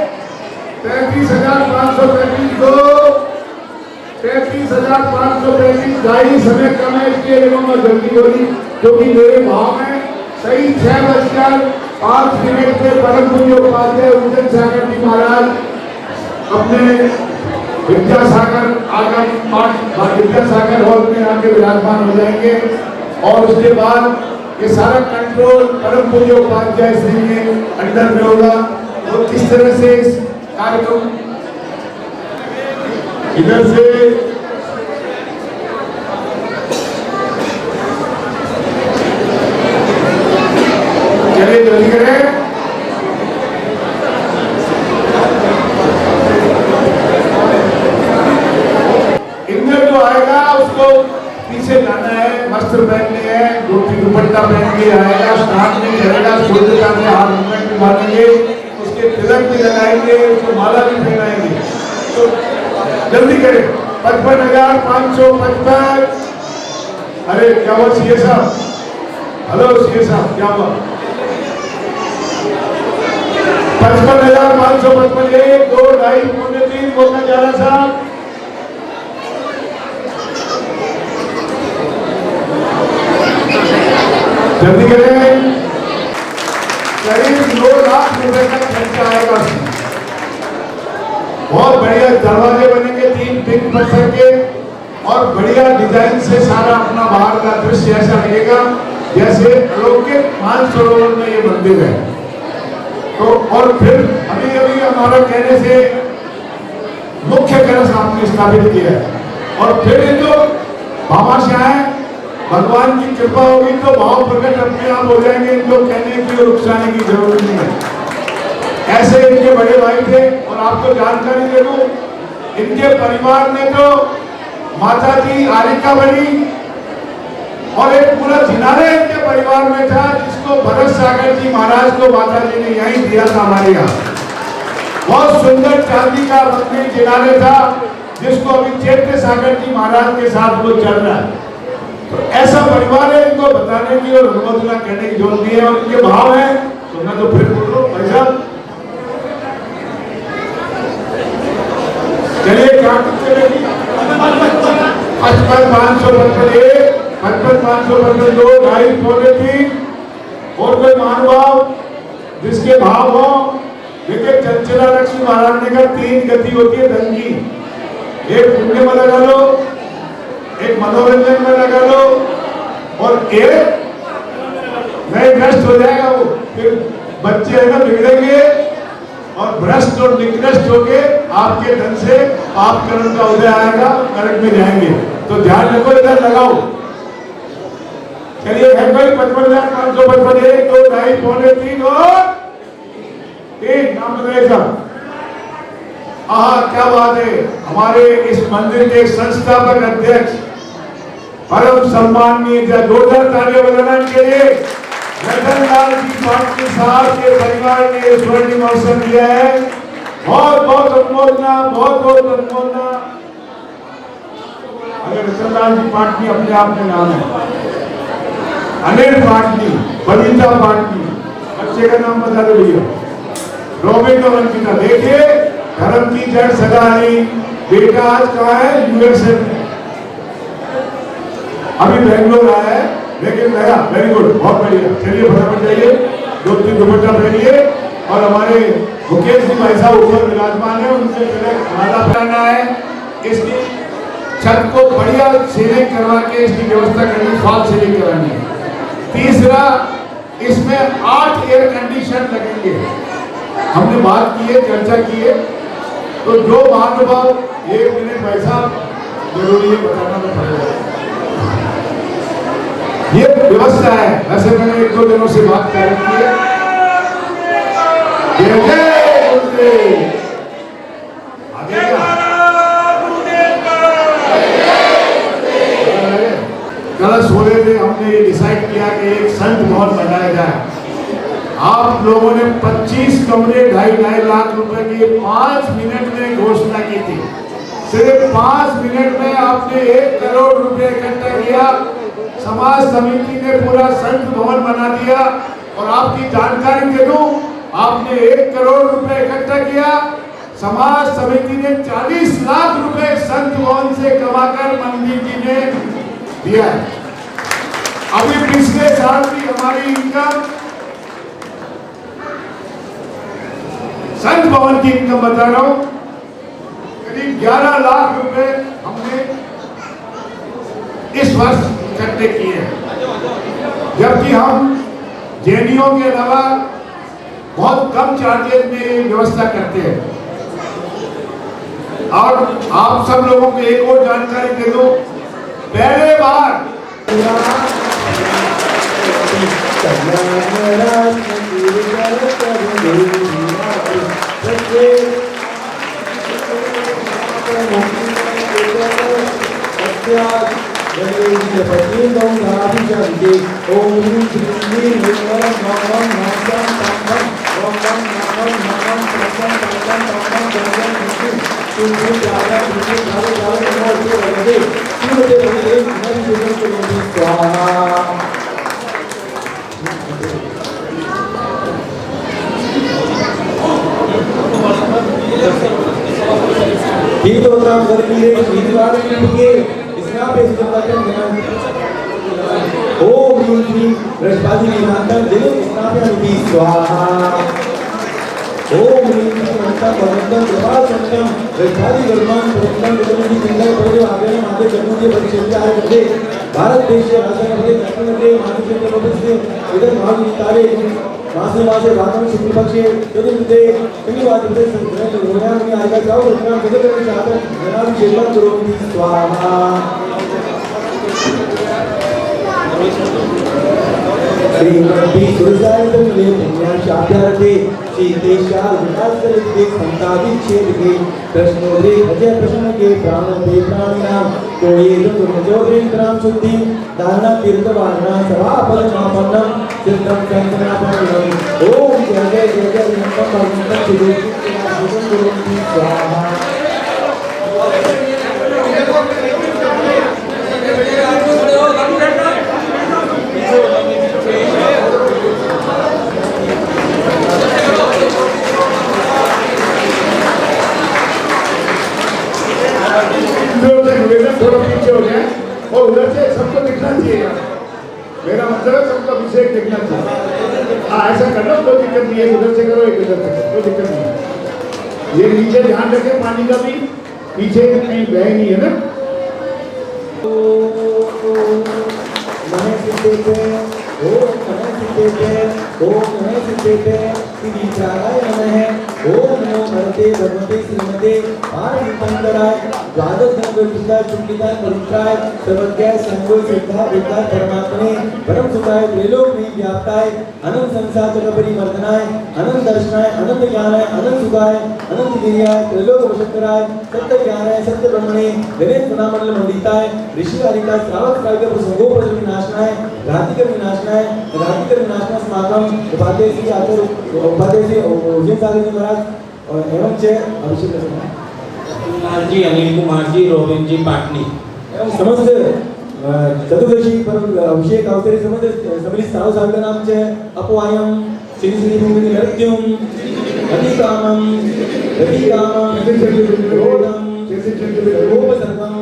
35,535 दो, 35,535 ढाई। समय कम है इसलिए मैं जल्दी बोली क्योंकि मेरे भाव में सही 6:05 पे परम पूज्य उपाध्याय उज्जैन सागर जी महाराज अपने विद्यासागर आगामी पाठ विद्यासागर हॉल में आके विराजमान हो जाएंगे और उसके बाद ये सारा कंट्रोल परम पूज्य उपाध्याय श्री के अंडर में होगा। तो किस तरह से इस कार्यक्रम इधर से चलिए जल्दी करें। इंद्र जो आएगा उसको पीछे लाना है, वस्त्र पहनने हैं, धोती दुपट्टा पहन के आएगा, स्नान नहीं करेगा, सूर्यता में हाथ मुंह में बांधेंगे, उसके तिलक भी लगाएंगे, उसको माला भी पहनाएंगे। तो जल्दी करें। 55,555। अरे क्या हुआ सीए साहब? हेलो सीए साहब, क्या हुआ? 55,555, 1 2 2.5 पौने 3 मौका जा रहा साहब। जल्दी करें। करीब 2 लाख रुपए का खर्चा आएगा। बहुत बढ़िया दरवाजे बनेंगे 3 पिंक पत्थर के और बढ़िया डिजाइन से सारा अपना बाहर का दृश्य ऐसा लगेगा जैसे अलौकिक मानसरोवर में ये मंदिर है। तो और फिर अभी अभी हमारा कहने से मुख्य कलश आपने स्थापित किया है और फिर ये जो भामाशाह भगवान की कृपा होगी तो भाव प्रकट अपने आप हो जाएंगे। इनको कहने की और उकसाने की जरूरत नहीं है। ऐसे इनके बड़े भाई थे और आपको जानकारी दे दूं, इनके परिवार में तो माता जी आरिका बनी और एक पूरा जिनारे इनके परिवार में था जिसको भरत सागर जी महाराज को माता जी ने यहीं दिया था हमारे यहाँ। बहुत सुंदर चांदी का मंदिर जिनारे था जिसको अभी चैत्य सागर जी महाराज के साथ वो चल रहा है। तो ऐसा परिवार है, इनको बताने की और अनुमोदना करने की जरूरत नहीं है और इनके भाव है तो मैं तो फिर बोल रहा हूँ भाई साहब चलिए क्या चलेगी 55,555 55,555 2.5 पौने 3 और कोई महानुभाव जिसके भाव हो। देखिए चंचला लक्ष्मी महाराज ने कहा 3 गति होती है धन की, एक पुण्य में लगा लो, एक मनोरंजन में लगा लो और एक नए भ्रष्ट हो जाएगा वो, फिर बच्चे है ना बिगड़ेंगे और भ्रष्ट और निकृष्ट होके आपके धन से पाप कर्म का उदय आएगा, नरक में जाएंगे। तो ध्यान रखो, इधर लगाओ। चलिए है कोई 55,555 1 2 2.5 पौने 3 और 3 नाम बताइएगा। क्या बात है। हमारे इस मंदिर के संस्थापक अध्यक्ष परम सम्माननीय जोरदार तालियां बजाना इनके लिए रतन लाल जी पाटिल साहब के परिवार ने स्वर्णिम अवसर दिया है। बहुत बहुत अनुमोदना, बहुत बहुत अनुमोदना। अगर रतन लाल जी पाटिल अपने आप में नाम है, अनिल पाटिल, बबीता पाटिल, बच्चे का नाम बता दो भैया, रोबिन और अंकिता। देखिए धर्म की जड़ सदा रही। बेटा आज कहाँ है? यूएसए में, अभी बेंगलोर आया है लेकिन नया। वेरी गुड, बहुत बढ़िया। चलिए फटाफट जाइए, 2-3 दुपट्टा पहनिए और हमारे मुकेश जी भाई साहब ऊपर विराजमान है, उनसे पहले माला पहनाना है। इसकी छत को बढ़िया सीलिंग करवा के इसकी व्यवस्था करनी, फॉल सीलिंग करानी है। तीसरा, इसमें 8 एयर कंडीशन लगेंगे। हमने बात की है, चर्चा की है, तो जो महानुभाव 1 मिनट भाई साहब जरूरी है बताना तो पड़ेगा। ये व्यवस्था है, वैसे मैंने 1-2 दिनों से बात कर रखी है। कलश हो रहे थे, हमने ये डिसाइड किया कि एक संत भवन बनाया जाए। आप लोगों ने 25 कमरे 2.5 लाख रुपए की 5 मिनट में घोषणा की थी। सिर्फ 5 मिनट में आपने 1 करोड़ रुपए इकट्ठा किया। समाज समिति ने पूरा संत भवन बना दिया और आपकी जानकारी दे दूं, आपने 1 करोड़ रुपए इकट्ठा किया। समाज समिति ने 40 लाख रुपए संत भवन से कमाकर मंदिर जी ने दिया है। अभी पिछले साल भी हमारी इनकम, संत भवन की इनकम बता रहा हूं, करीब 11 लाख रुपए हमने इस वर्ष इकट्ठे किए हैं। जबकि हम जेडीओ के अलावा बहुत कम चार्जेस में व्यवस्था करते हैं। और आप सब लोगों को एक और जानकारी दे दूं, पहले बार ओम ह्रीं श्रीमंतं भगवन्तं कृपासन्तं वैद्यादिवर्मं प्रवन्तं विदुरमणि सिंहं प्रभु आवेन माते जन्मोदय परिक्षेत्राय मध्ये भारत देश राजधानी दक्षिणमध्ये महाराष्ट्र प्रदेशे इधर महावितारे मासे मासे भागम शुक्ल पक्षे चतुर्थे शनिवार संक्रांत होण्यानी आयका जाऊ रत्ना जगत चाहत जनाब जेवण करोमि स्वाहा श्रीमती सुरसायतले पुण्याशाभ्यार्थे शीतेशाल विनाशकरिते संतादिच्छेद के कृष्णोदे अजय प्रश्न के प्राण दे प्राणिनाम तो ये तुमजोद्रिंद्राम शुद्धि दाना तीर्थवाना सभाफल मापन्नम सिद्धम संतनापन्नम ओम जय जय जय जय नमः भगवन्तं सुदेवी स्वाहा थोड़ा पीछे हो जाए और उधर से सबको दिखना चाहिए। मेरा मतलब है सबको अभिषेक दिखना चाहिए। हाँ ऐसा करना कोई दिक्कत नहीं है, उधर से करो एक उधर से करो, कोई दिक्कत नहीं है। ये नीचे ध्यान रखें पानी का भी, पीछे कहीं बह नहीं है ना। ओम नमः सिद्धेभ्य श्रीविद्याय नमः ओम नमो भगवते भगवते श्रीमते पारमितंकराय द्वादश संगोपिता चुंकिता पवित्राय सर्वज्ञाय संगो सिद्धा विद्या परमात्मने परम सुखाय त्रिलोक में व्याप्ताय अनंत संसार चक्र परिवर्तनाय अनंत दर्शनाय अनंत ज्ञानाय अनंत सुखाय अनंत वीर्याय त्रिलोक वशक्राय सत्य ज्ञानाय सत्य ब्रह्मणे गणेश गुणामंडल मंडिताय ऋषि हरिका श्रावक काव्य प्रसंगो प्रसंग विनाशनाय घातिकर विनाशनाय घातिकर विनाशनाय समागम उपाध्याय श्री आचार्य उपाध्याय श्री उज्जैन सागर जी महाराज और एवं चे अभिषेक करना जी अनिल कुमार जी रोहित जी पाटनी एवं समस्त चतुर्दशी पर अभिषेक अवसरे समस्त सबली साव सागर नाम चे अपवायम श्री श्री भूमि नृत्यम अधिकामम रोदम सर्वोप सर्वम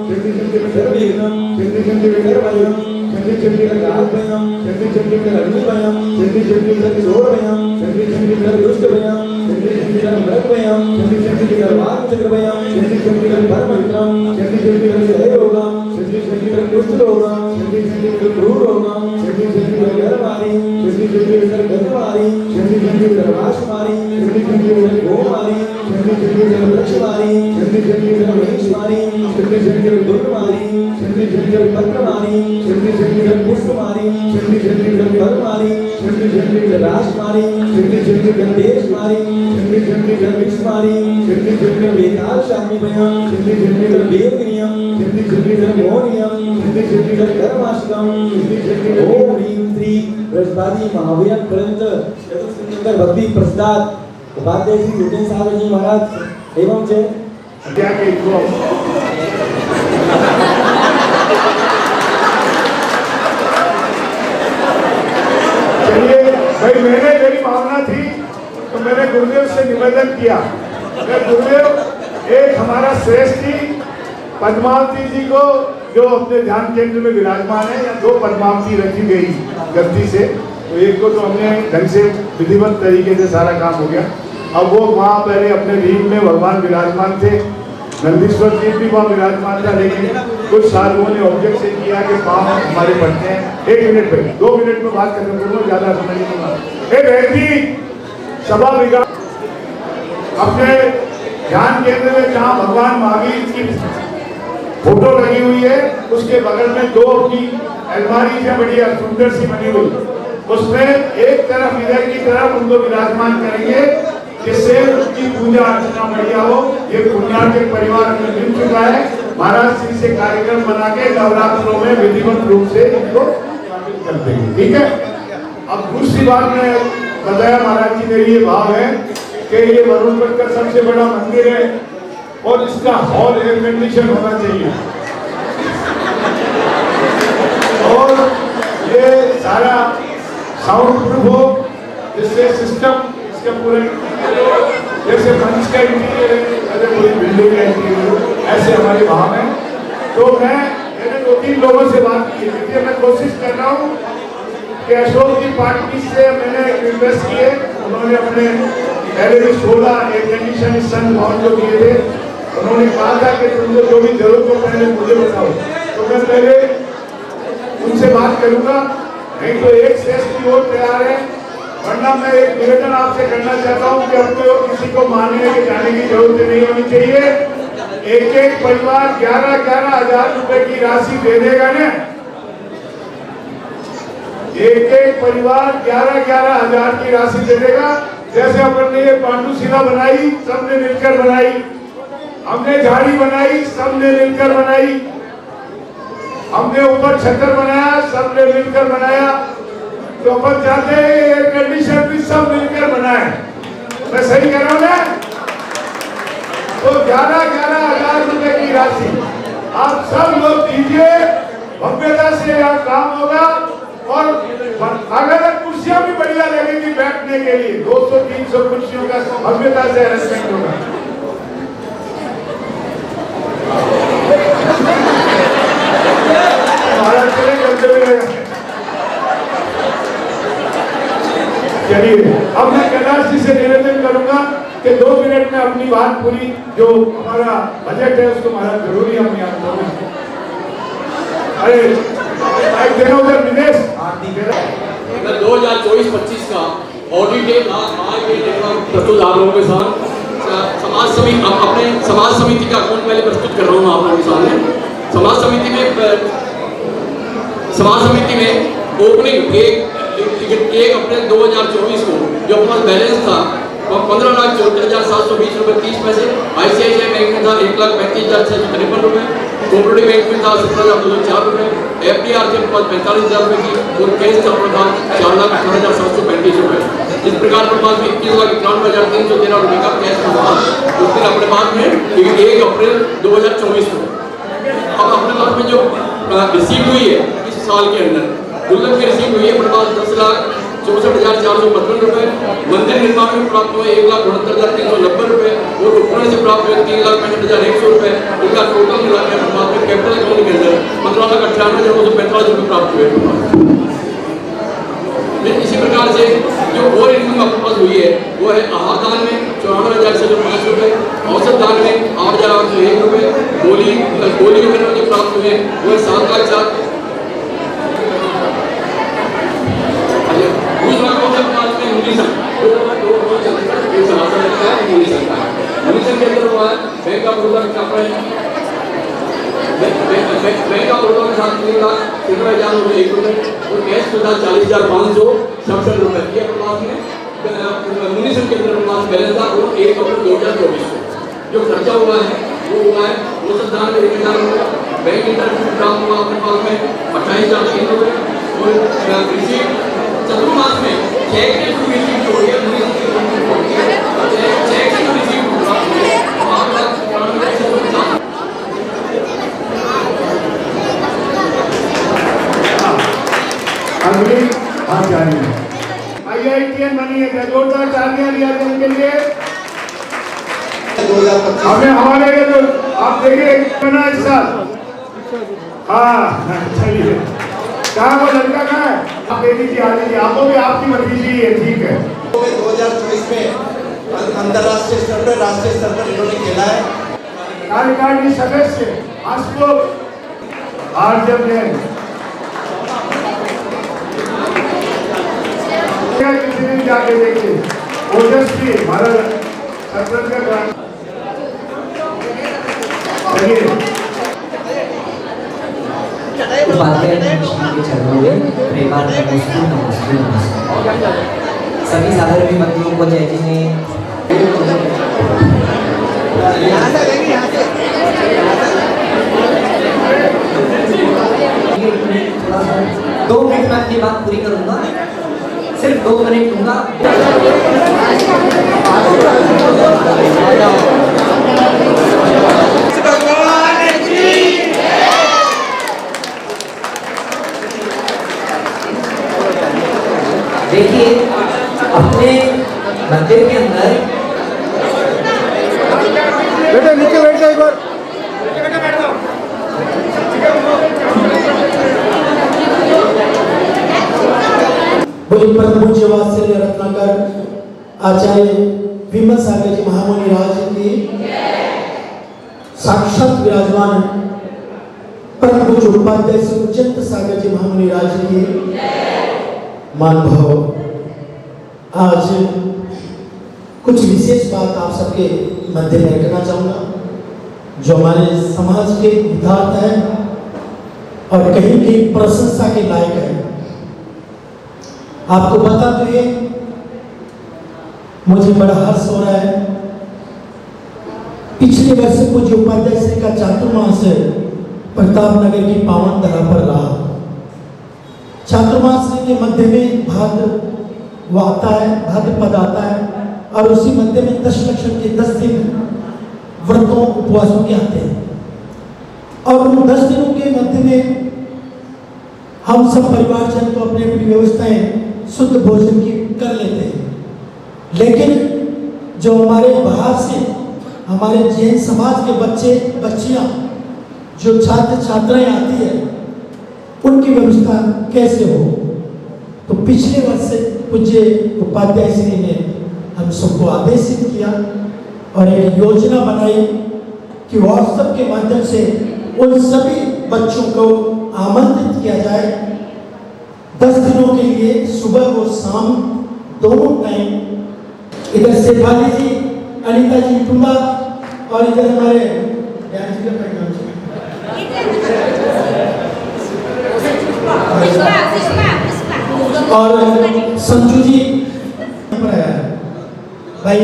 सर्वविघ्नं सर्वभयं सर्वकालभयं सर्वनिभयं सर्वचोरभयं सर्वदुष्टभयं सर्वमृगभयं सर्वार्थचक्रभयं सर्वपरमन्त्रं सर्वयोगं सर्वकुष्ठरोगं सर्वक्रूरोगं सर्वगर्वारिं सर्वगर्वारिं सर्वाशमारिं सर्वगोमारिं सर्वलक्ष्मारिं सर्वमेशमारिं सर्वदुर्गमारिं सर्वपत्रमारिं सर्वपुष्पमारिं सर्वफलमारिं सर्वराशमारिं सर्वदेशमारिं सर्वविश्वमारिं सर्ववेदाशामिभयं सर्ववेदनियं सर्वमोहनियं सर्वकर्माशकं ओम ह्रीं श्री बृहस्पति महावीर पर्यंत चतुर्सुंदर भक्ति प्रसाद उपाध्याय श्री उज्जैन सागर जी महाराज एवं चे क्या के इनको चलिए भाई, मेरी भावना थी तो मैंने गुरुदेव से निवेदन किया। गुरुदेव एक हमारा श्रेष्ठी पद्मावती जी को जो अपने ध्यान केंद्र में विराजमान है, या दो पद्मावती रखी गई गलती से, तो एक को तो हमने ढंग से विधिवत तरीके से सारा काम हो गया। अब वो वहाँ पहले अपने रीम में भगवान विराजमान थे, नंदीश्वर जी भी वहाँ विराजमान था, लेकिन कुछ साधुओं ने ऑब्जेक्शन किया कि पाँव हमारे पड़ते हैं। 1 मिनट पे 2 मिनट में बात खत्म करूँगा, ज़्यादा समय नहीं दूंगा। एक व्यक्ति सभा विकास अपने ध्यान केंद्र में जहाँ भगवान महावीर की फोटो लगी हुई है, उसके बगल में 2 की अलमारी है बढ़िया सुंदर सी बनी हुई, उसमें एक तरफ इधर की तरफ उनको विराजमान करेंगे जिससे उनकी पूजा अर्चना बढ़िया हो। ये पुण्यार्थ परिवार में मिल चुका है। महाराज श्री से कार्यक्रम बना के नवरात्रों में विधिवत रूप से इनको शामिल कर देंगे, ठीक है। अब दूसरी बात मैं बताया, महाराज जी मेरी ये भाव है कि ये वरुणगढ़ का सबसे बड़ा मंदिर है और इसका हॉल एयर कंडीशन होना चाहिए, और ये सारा साउंड प्रूफ हो, जिससे सिस्टम इसका पूरे जैसे मंच का इंटीरियर है, पूरी बिल्डिंग का इंटीरियर, ऐसे हमारे भाव है। तो मैंने 2-3 लोगों से बात की है, मैं कोशिश कर रहा हूँ कि अशोक जी पार्टी से मैंने रिक्वेस्ट की है उन्होंने अपने पहले भी 16 एयर कंडीशन सन भवन जो दिए थे, उन्होंने कहा था कि तुमको जो भी जरूरत हो पहले मुझे बताओ, तो मैं पहले उनसे बात करूंगा, नहीं तो एक शेष की ओर तैयार है। वरना मैं एक निवेदन आपसे करना चाहता हूं कि अब तो किसी को मानने के जाने की जरूरत नहीं होनी चाहिए। एक एक परिवार 11-11 हजार रुपए की राशि दे देगा ना, एक एक परिवार 11-11 हजार की राशि दे देगा। जैसे अपन ने ये पांडुशिला बनाई, सबने मिलकर बनाई, हमने झाड़ी बनाई, सबने मिलकर बनाई, हमने ऊपर छतर बनाया, सबने मिलकर बनाया, तो अपन चाहते हैं एयर कंडीशन भी सब मिलकर बनाए। मैं सही कह रहा हूं ना? तो 11-11 हजार रुपए की राशि आप सब लोग दीजिए, भव्यता से यह काम होगा। और अगर कुर्सियां भी बढ़िया लगेगी बैठने के लिए, 200-300 कुर्सियों का भव्यता से अरेंजमेंट होगा। चलिए, अब मैं कैलाश जी से निवेदन करूंगा कि 2 मिनट में अपनी बात पूरी, जो हमारा बजट है उसको हमारा जरूरी हम याद करें। अरे उधर दिनेश, 2024-25 का ऑडिट प्रस्तुत आप लोगों के साथ समाज समिति का अकाउंट पहले प्रस्तुत कर रहा हूँ आप लोगों के सामने। समाज समिति में ओपनिंग 1 अप्रैल 2024 को जो अपना बैलेंस था 15,74,720 रुपये 30 पैसे, ICICI बैंक में था 1,35,653 रुपये, कोऑपरेटिव बैंक में था 17,204 रुपये, FDR के पास 45,000 रुपये की और कैश का था 4,18,735 रुपये। इस प्रकार अपने पास 21,91,313 रुपये का कैश था उस दिन अपने पास में 1 अप्रैल 2024 को। अब अपने पास में जो रिसीव हुई है इस साल के अंदर दुर्लभ की रिसीव हुई है अपने पास 10,64,455 रुपये, मंदिर निर्माण में प्राप्त हुए 1,69,390 रुपये और उपकरण से प्राप्त हुए 3,65,100 रुपये। इनका टोटल मिला के अपने पास में कैपिटल अकाउंट के अंदर 15,98,945 रुपये प्राप्त हुए। इसी प्रकार से जो और इनकम अपने पास हुई है वो है आहार दान में 94,605 रुपये, औसत दान में 8,801 रुपये, बोली वगैरह जो प्राप्त हुए वो है 7,04,000। बैंक ऑफ बड़ौदा के साथ 3,13,001 रुपये और कैश के साथ 40,567 रुपये ये अपने पास में म्यूनिसिपल के अंदर पास बैलेंस था। और 1 अप्रैल 2024 को जो खर्चा हुआ है वो हुआ है औसत दान में 1,000 रुपये, बैंक इंटरेस्ट प्राप्त हुआ अपने पास में 28,003 रुपये और कृषि चतुर्मास में चेक के थ्रू रिसीव हो गया चेक से रिसीव हुआ 8,93,650। अगली बात जानिए, IITN बनी है, जोरदार तालियां दिया इनके लिए। हमें हमारे ये जो आप देखिए बना इस साल, हाँ चलिए, कहाँ वो लड़का कहाँ है? आप दे दीजिए, आ दीजिए, आपको भी आपकी भतीजी है, ठीक है। 2024 में अंतर्राष्ट्रीय स्तर पर राष्ट्रीय स्तर पर इन्होंने खेला है। कार्यकारिणी सदस्य हंसमुख आरजब जैन, किसी दिन जाके देखिए, ओजस्वी हमारा सरपंच का ग्राम। उपाध्याय के चरणों में प्रेमार्थ नमस्ते। सभी साधारण बंधुओं को जय जी ने 2 मिनट में अपनी बात पूरी करूंगा, सिर्फ 2 मिनट दूंगा। देखिए अपने मंदिर के अंदर बेटा नीचे बैठ जाओ एक बार। पूज्य वात्सल्य रत्नाकर आचार्य विमल सागर जी महामुनि राज की साक्षात विराजमान परम पूज्य उपाध्याय श्री उच्चंत सागर जी महामुनि राज की मान भाव। आज कुछ विशेष बात आप सबके मध्य में रखना चाहूँगा जो हमारे समाज के हितार्थ है और कहीं की प्रशंसा के लायक है। आपको बता तो ये मुझे बड़ा हर्ष हो रहा है, पिछले वर्ष पूज्य उपाध्याय श्री का चातुर्मास प्रताप नगर की पावन धरा पर रहा। चातुर्मास के मध्य में भाद्र आता है, भाद्रपद आता है और उसी मध्य में 10 लक्षण के 10 दिन व्रतों उपवासों के आते हैं और उन 10 दिनों के मध्य में हम सब परिवारजन तो अपनी अपनी व्यवस्थाएं शुद्ध भोजन की कर लेते हैं, लेकिन जो हमारे बाहर से हमारे जैन समाज के बच्चे बच्चियां जो छात्र छात्राएं आती है उनकी व्यवस्था कैसे हो। तो पिछले वर्ष से पूज्य उपाध्याय श्री ने हम सबको आदेशित किया और एक योजना बनाई कि व्हाट्सएप के माध्यम से उन सभी बच्चों को आमंत्रित किया जाए 10 दिनों के लिए सुबह और शाम दोनों टाइम। इधर से भाली जी, अनिता जी टुंडा और इधर हमारे और संजू जी भाई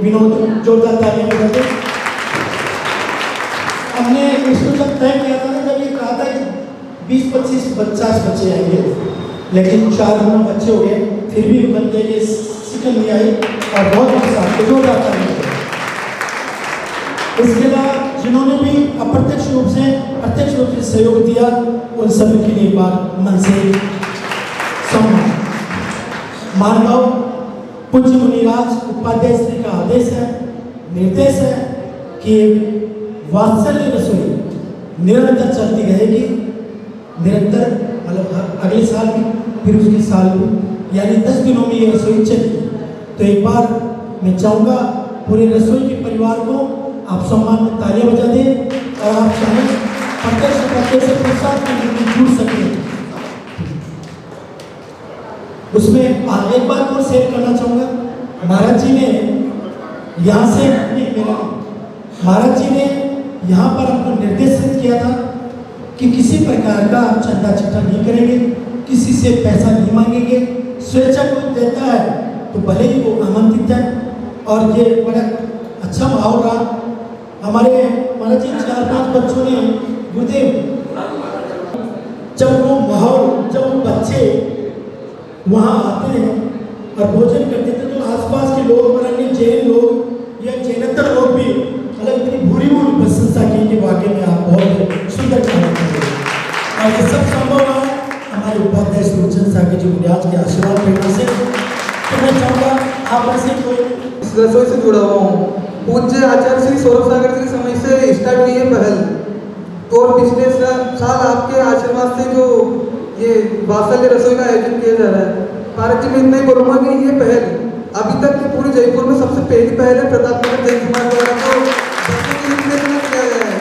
विनोद जोरदार तालियां बजाते। हमने इसको जब तय किया था ना, जब ये कहा था कि 20-25-50 बच्चे आएंगे, लेकिन 4 गुना बच्चे हो गए, फिर भी बंदे के शिकन नहीं आई और बहुत साथ जोरदार तालियां। इसके अलावा जिन्होंने भी अप्रत्यक्ष रूप से प्रत्यक्ष रूप से सहयोग दिया उन सभी के लिए बार मन से सम्मान। मानव पूज्य मुनिराज उपाध्याय श्री का आदेश है, निर्देश है कि वात्सल्य रसोई निरंतर चलती रहेगी, निरंतर मतलब अगले साल भी फिर उसके साल भी, यानी 10 दिनों में ये रसोई चलेगी। तो एक बार मैं चाहूँगा पूरे रसोई के परिवार को आप सम्मान में तालियां बजा दें और आप चाहें प्रत्यक्ष प्रत्यक्ष प्रसाद के लिए जुड़ सकें। उसमें एक बात और शेयर करना चाहूँगा, महाराज जी ने यहाँ से महाराज जी ने यहाँ पर हमको निर्देशित किया था कि किसी प्रकार का आप चंदा चिट्ठा नहीं करेंगे, किसी से पैसा नहीं मांगेंगे, स्वेच्छा को देता है तो भले ही वो आमंत्रित है। और ये बड़ा अच्छा माहौल रहा। हमारे महाराज जी 4-5 बच्चों ने गुरुदेव जब वो माहौल, जब वो बच्चे वहाँ आते हैं और भोजन करते थे तो आसपास के लोग और अन्य जैन लोग या जैनतर लोग भी मतलब इतनी भूरी भूरी प्रशंसा की कि वाकई में आप बहुत सुंदर खाना खाते हैं। और ये सब संभव है हमारे उपाध्याय श्री उच्चंत सागर जी महाराज के आशीर्वाद करने से। तो मैं चाहूँगा आप ऐसे कोई इस रसोई से जुड़ा हुआ हूँ। पूज्य आचार्य श्री सौरभ सागर जी के समय से स्टार्ट हुई है पहल, तो और पिछले साल आपके आशीर्वाद से जो ये वात्सल्य रसोई का आयोजन किया जा रहा है। भारत जी में इतना ही बोलूँगा कि ये पहल अभी तक की पूरे जयपुर में सबसे पहली पहल है प्रताप नगर जैन समाज द्वारा तो किया गया है।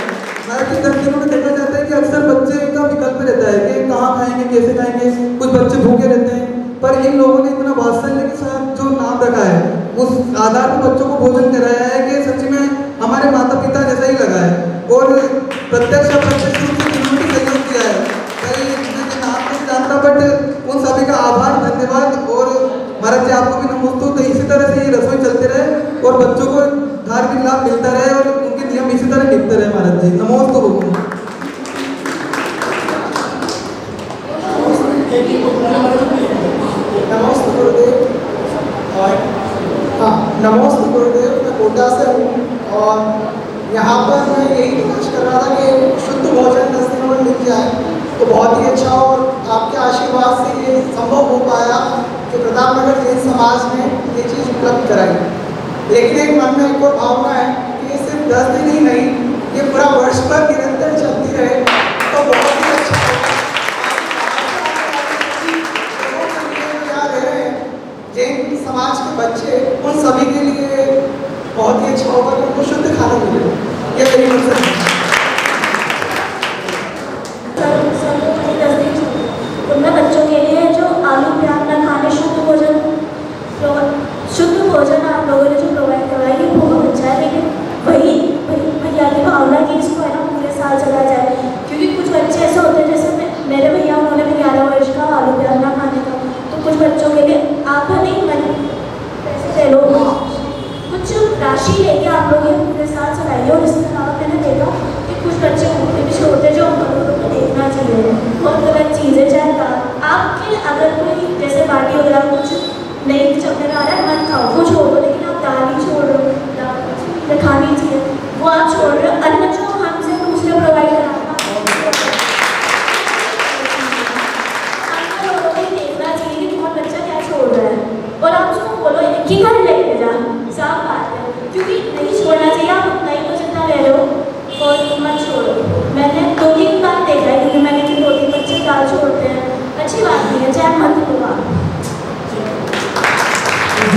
भारतीय 10 दिनों में देखा जाता है कि अक्सर बच्चे का विकल्प रहता है कि कहाँ खाएंगे, कैसे खाएंगे, कुछ बच्चे भूखे रहते हैं, पर इन लोगों ने इतना वात्सल्य के साथ जो नाम रखा है उस आधार पर बच्चों को भोजन कराया है कि सच में हमारे माता पिता जैसा ही लगा है। और प्रत्यक्ष अप्रत्यक्ष रूप से जिन्होंने सहयोग किया है, नाम नहीं जानता बट उन सभी का आभार, धन्यवाद। और महाराज जी आपको भी नमोस्तु। तो इसी तरह से ये रसोई चलते रहे और बच्चों को धार्मिक लाभ मिलता रहे और उनके नियम इसी तरह टिकते रहे। महाराज जी नमोस्तु। नमस्ते गुरुदेव। नमस्ते गुरुदेव, मैं कोटा से हूँ और यहाँ पर मैं यही कोशिश कर रहा था कि शुद्ध भोजन 10 दिनों में मिल जाए तो बहुत ही अच्छा। और आपके आशीर्वाद से ये संभव हो पाया कि प्रताप नगर जैन समाज ने ये चीज़ उपलब्ध कराई। लेकिन एक मन में एक और भावना है कि ये सिर्फ 10 दिन ही नहीं, ये पूरा वर्ष भर निरंतर चलती रहे तो बहुत ही अच्छा होगा। जैन समाज के बच्चे उन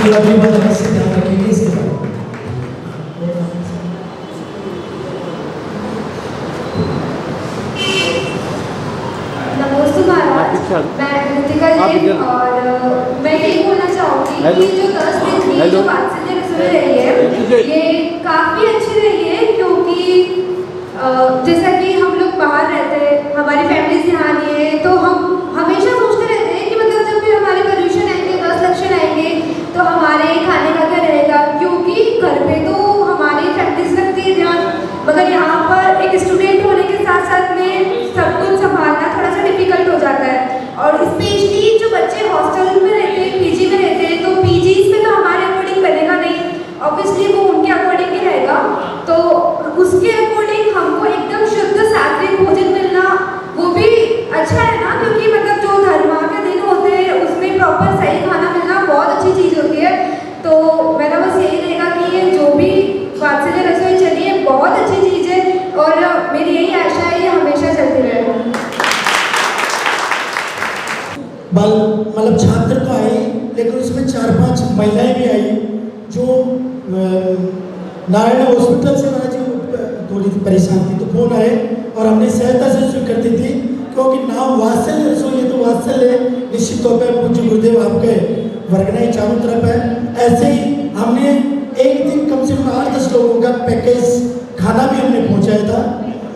बिल्कुल अगली बार अवश्य ध्यान रखेंगे इसके बारे में। नमस्ते महाराज, मैं ऋतिका जैन और मैं यही बोलना चाहूँगी कि जो 10 दिन की जो वात्सल्य रसोई रही है ये काफ़ी अच्छी रही है, क्योंकि जैसा कि हम लोग बाहर रहते हैं, हमारी फैमिलीज यहाँ नहीं है, तो हम हमेशा सोचते रहते हैं कि मतलब जब भी हमारे पोल्यूशन आएंगे, 10 लक्षण आएंगे तो हमारे खाने का क्या रहेगा, क्योंकि घर पे तो हमारी फैमिलीज रखती है ध्यान, मगर यहाँ पर एक स्टूडेंट होने के साथ साथ में सब कुछ संभालना थोड़ा सा डिफिकल्ट हो जाता है। और स्पेशली जो बच्चे हॉस्टल में रहते हैं, पीजी में रहते हैं, तो पीजीज में तो हमारे अकॉर्डिंग बनेगा नहीं, ऑब्वियसली वो उनके अकॉर्डिंग ही रहेगा, तो उसके अकॉर्डिंग हमको एकदम शुद्ध सात्विक भोजन मिलना वो भी अच्छा है ना, क्योंकि मतलब जो धर्मा के दिन होते हैं उसमें प्रॉपर सही खाना मिलना बहुत अच्छी चीज़ होती है। तो मेरा बस यही रहेगा कि ये जो भी वात्सल्य रसोई चली है बहुत अच्छी चीज़ है, और मेरी यही आशा है ये हमेशा चलती रहे। मतलब छात्र तो आए, लेकिन उसमें 4-5 महिलाएं भी आई जो नारायण हॉस्पिटल से महाराज जी थोड़ी परेशान थी, तो फोन आए और हमने सहायता से स्वीकृत थी, क्योंकि नाम वात्सल्य रसोई है तो वात्सल्य निश्चित तौर पर पूज्य गुरुदेव आपके वर्गनाएं चारों तरफ है। ऐसे ही हमने एक दिन कम से कम 8-10 लोगों का पैकेज खाना भी हमने पहुंचाया था।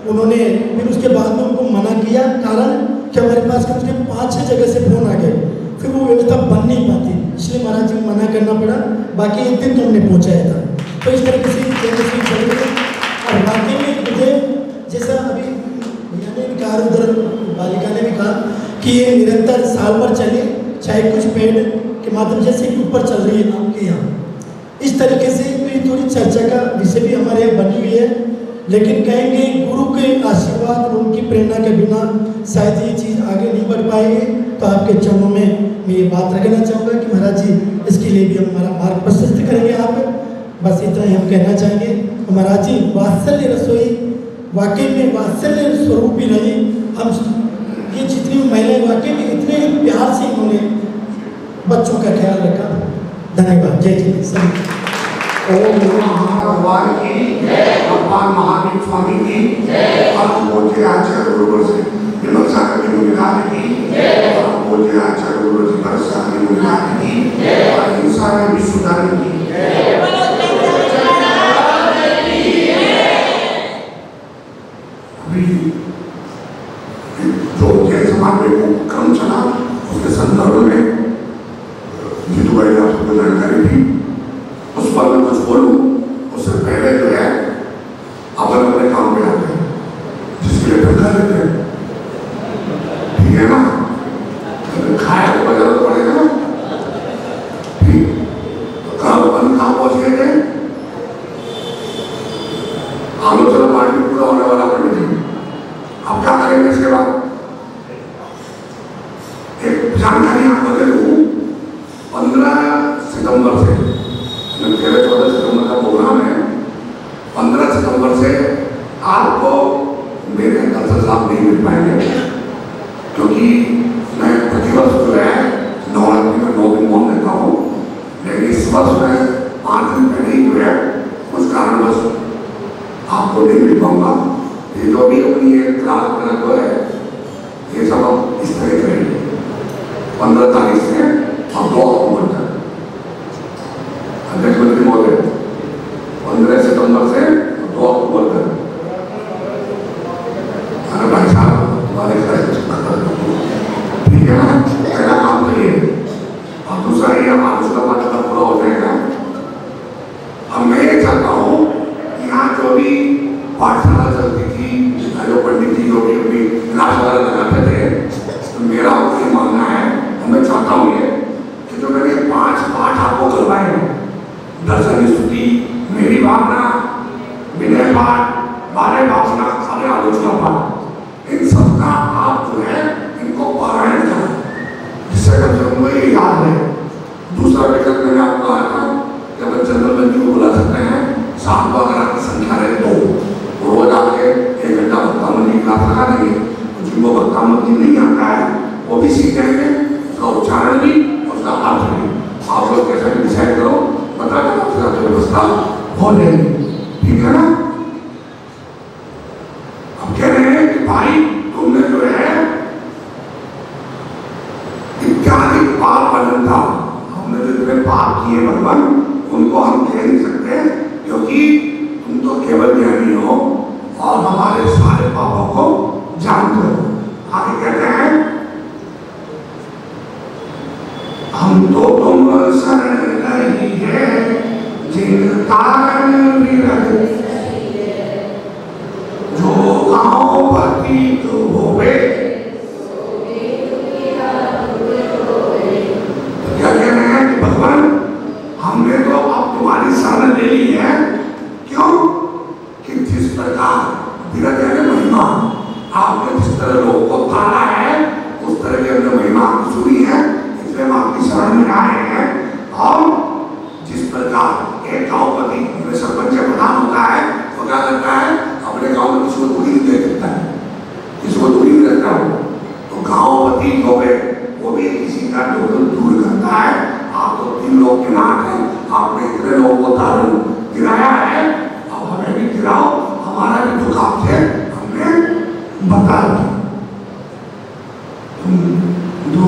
उन्होंने फिर उसके बाद में उनको मना किया, कारण कि हमारे पास कम से कम 5-6 जगह से फोन आ गए, फिर वो व्यवस्था बन नहीं पाती, इसलिए महाराज जी को मना करना पड़ा। बाकी एक दिन तो हमने पहुंचाया था। तो इस तरीके से चल रही है। और वाकई में मुझे जैसा अभी भैया ने भी कहा, उधर बालिका ने भी कहा कि ये निरंतर साल भर चले, चाहे कुछ पेड़ के माध्यम जैसे ऊपर चल रही है आपके यहाँ, इस तरीके से तो ये थोड़ी चर्चा का विषय भी हमारे यहाँ बनी हुई है। लेकिन कहेंगे गुरु के आशीर्वाद और उनकी प्रेरणा के बिना शायद ये चीज़ आगे नहीं बढ़ पाएगी। तो आपके चरणों में मैं ये बात रखना चाहूँगा कि महाराज जी इसके लिए भी हमारा मार्ग प्रशस्त करेंगे आप। बस इतना ही हम कहना चाहेंगे। तो महाराज जी वात्सल्य रसोई वाकई में वात्सल्य स्वरूप ही रही। हम ये जितनी महिलाएं वाकई में इतने प्यार से इन्होंने बच्चों का ख्याल रखा। धन्यवाद। जय जय सभी। ओम भगवान की भगवान महावीर स्वामी की परम पूज्य आचार्य गुरुवर से विमल सागर की मुनिराज की परम पूज्य आचार्य गुरुवर से भरत सागर की मुनिराज की और हिंसा में विश्वदान की अभी जो जैन समाज में क्रम चला उसके संदर्भ में जीतू भाई ने आपको जानकारी दी, उस पर मैं कुछ बोलूं उससे पहले जो है अपन अपने काम पे आते हैं, जिसके लिए धंधा लेते हैं, ठीक है ना, खाया तो बजाना पड़ेगा ना, ठीक। तो काम अपन कहाँ पहुँच गए थे, आलोचना पार्टी पूरा होने वाला पंडित जी, अब क्या करेंगे इसके बाद? एक जानकारी आपको दे दूं, 15 सितंबर से 13-14 सितंबर का प्रोग्राम है। 15 सितंबर से आपको मेरे दर्शन लाभ नहीं मिल पाएंगे, क्योंकि मैं प्रतिवर्ष जो है नवरात्रि में 9 दिन मौन रहता हूँ, लेकिन इस वर्ष में 5 दिन पहले ही जो है उस कारणवश आपको नहीं मिल पाऊंगा। ये जो भी अपनी एक क्लास में जो है ये सब इस तरह से 15 तारीख से और 2 अक्टूबर तक अध्यक्ष मंत्री महोदय 15 सितंबर से 2 अक्टूबर तक। अरे भाई साहब तुम्हारे ठीक है ना, पहला काम करिए और दूसरा ये आलोचना पाठ पूरा हो जाएगा। अब मैं ये चाहता हूँ यहाँ जो भी पाठशाला चलती थी, जो पंडित जी जो भी अभी राजशाला लगाते थे, तो मेरा ये मानना है और मैं चाहता हूँ ये कि जो मैंने 5 पाठ आपको करवाए हैं, दर्शन स्तुति, मेरी भावना, विनय पाठ, बारे भावना, सारे आलोचना पाठ, इन सबका आप जो है इनको पारायण करें, जिससे कम से कम ये याद है। दूसरा विकल्प मैंने आपको कहा था कि अपन चंद्रमन जी को बुला सकते हैं, साथ में अगर आपकी संख्या रहे तो रोज आके 1 घंटा भक्तामन जी क्लास लगा देंगे। जिनको भक्तामन जी नहीं आता है वो भी सीख जाएंगे, उसका उच्चारण भी उसका अर्थ भी। आप लोग कैसा भी डिसाइड करो, हैं कि भाई तुमने जो है इत्यादि पाप अनंता, हमने जो इतने पाप किए भगवान उनको हम कह नहीं सकते, क्योंकि तुम तो केवल ज्ञानी हो और हमारे सारे पापों को जानते हो। आगे कहते हैं हम तो तुम शरण नहीं है जिन तारण विरत, जो गाँव पतित होवे। तो क्या कह रहे हैं कि भगवान हमने तो अब तुम्हारी शरण ले ली है, क्यों कि जिस प्रकार विरत यानी महिमा, आपने जिस तरह लोगों को तारा है उस तरह की हमने महिमा आपकी सुनी है, इसलिए हम आपकी शरण में आए हैं। और जिस प्रकार एक गाँवपति में सरपंच प्रधान होता है तो क्या करता है, अपने गाँव में किसी को दूरी नहीं दे सकता है, किसी को दूरी नहीं रखता हो, तो गाँवपति हो गए वो भी किसी का दूर करता है। आप तो 3 लोग के नाम है, आपने इतने लोगों को तारण गिराया है, अब हमें भी गिराओ, हमारा भी दुख आपसे हमने बता दिया। जो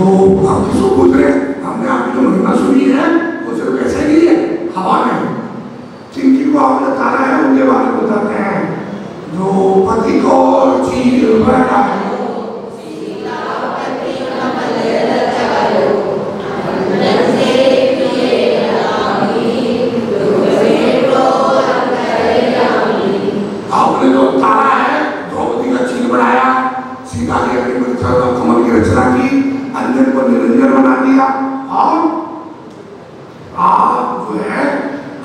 आप किसको पूछ रहे, हमने आपकी जो महिमा सुनी है वो सिर्फ ऐसे नहीं है हवा में, जिनकी को आपने तारा है उनके बारे में बताते हैं। जो पति को चीर बढ़ाए, आपने जो तारा है द्रौपदी का चीर बढ़ाया, सीता के कमल की रचना की, अंजन को निरंजन बना दिया, और आप जो है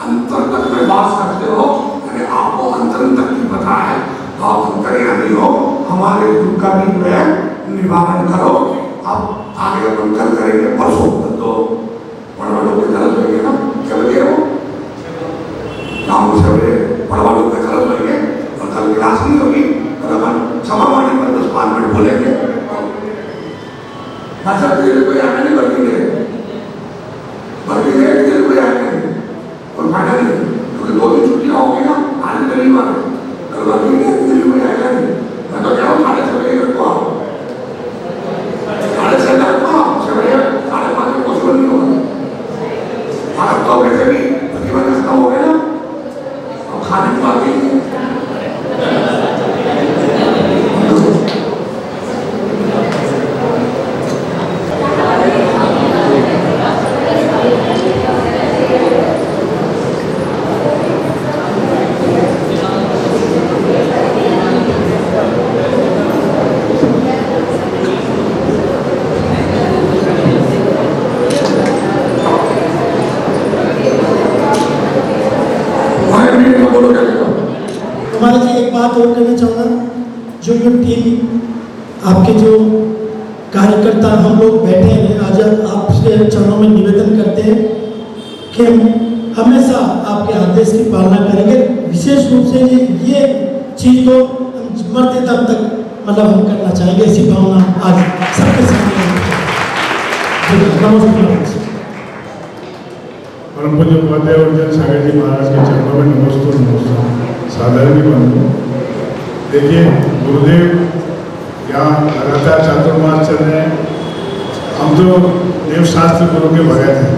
अंतर तक में वास करते हो, यानी आपको अंतर तक की पता है, तो आप अंतर्यामी हो, हमारे दुख का भी जो है निवारण करो। अब आगे अपन कल करेंगे, परसों तो पढ़वा लोग के गलत होंगे ना, क्या बजे हो शाम से बजे पढ़वा लोग के गलत होंगे, और कल क्लास नहीं होगी, और अपन समावाणी पर 10-5 मिनट बोलेंगे। भाषा तेरे कोई आगे नहीं बढ़ती है, बढ़ती है तेरे कोई आगे नहीं, और फायदा नहीं, क्योंकि 2 दिन छुट्टियाँ होगी ना, आज गरीब आ गए, कल बढ़ती है तेरे कोई आएगा नहीं। मैं तो कह रहा हूँ 6:30 को आओ, 6:30 को आओ, 5:30 में पॉसिबल नहीं होगा। आप तो वैसे भी प्रतिबंध खत्म हो गए ना, अब खाने की बात नहीं है। हमारा जी एक बात और कहना चाहूँगा, जो ये टीम आपके जो कार्यकर्ता हम लोग बैठे हैं, आज आपके चरणों में निवेदन करते हैं कि हम हमेशा आपके आदेश की पालना करेंगे। विशेष रूप से ये चीज़ तो हम मरते दम तक मतलब हम करना चाहेंगे, ऐसी भावना आज सबके सामने नमस्कार। परम पूज्य उपाध्याय अर्जुन सागर जी महाराज के चरणों में नमस्कार सादर भी बंधु। देखिए गुरुदेव यहाँ लगातार चातुर्मास चल रहे हैं, हम तो देवशास्त्र गुरु के भगत हैं,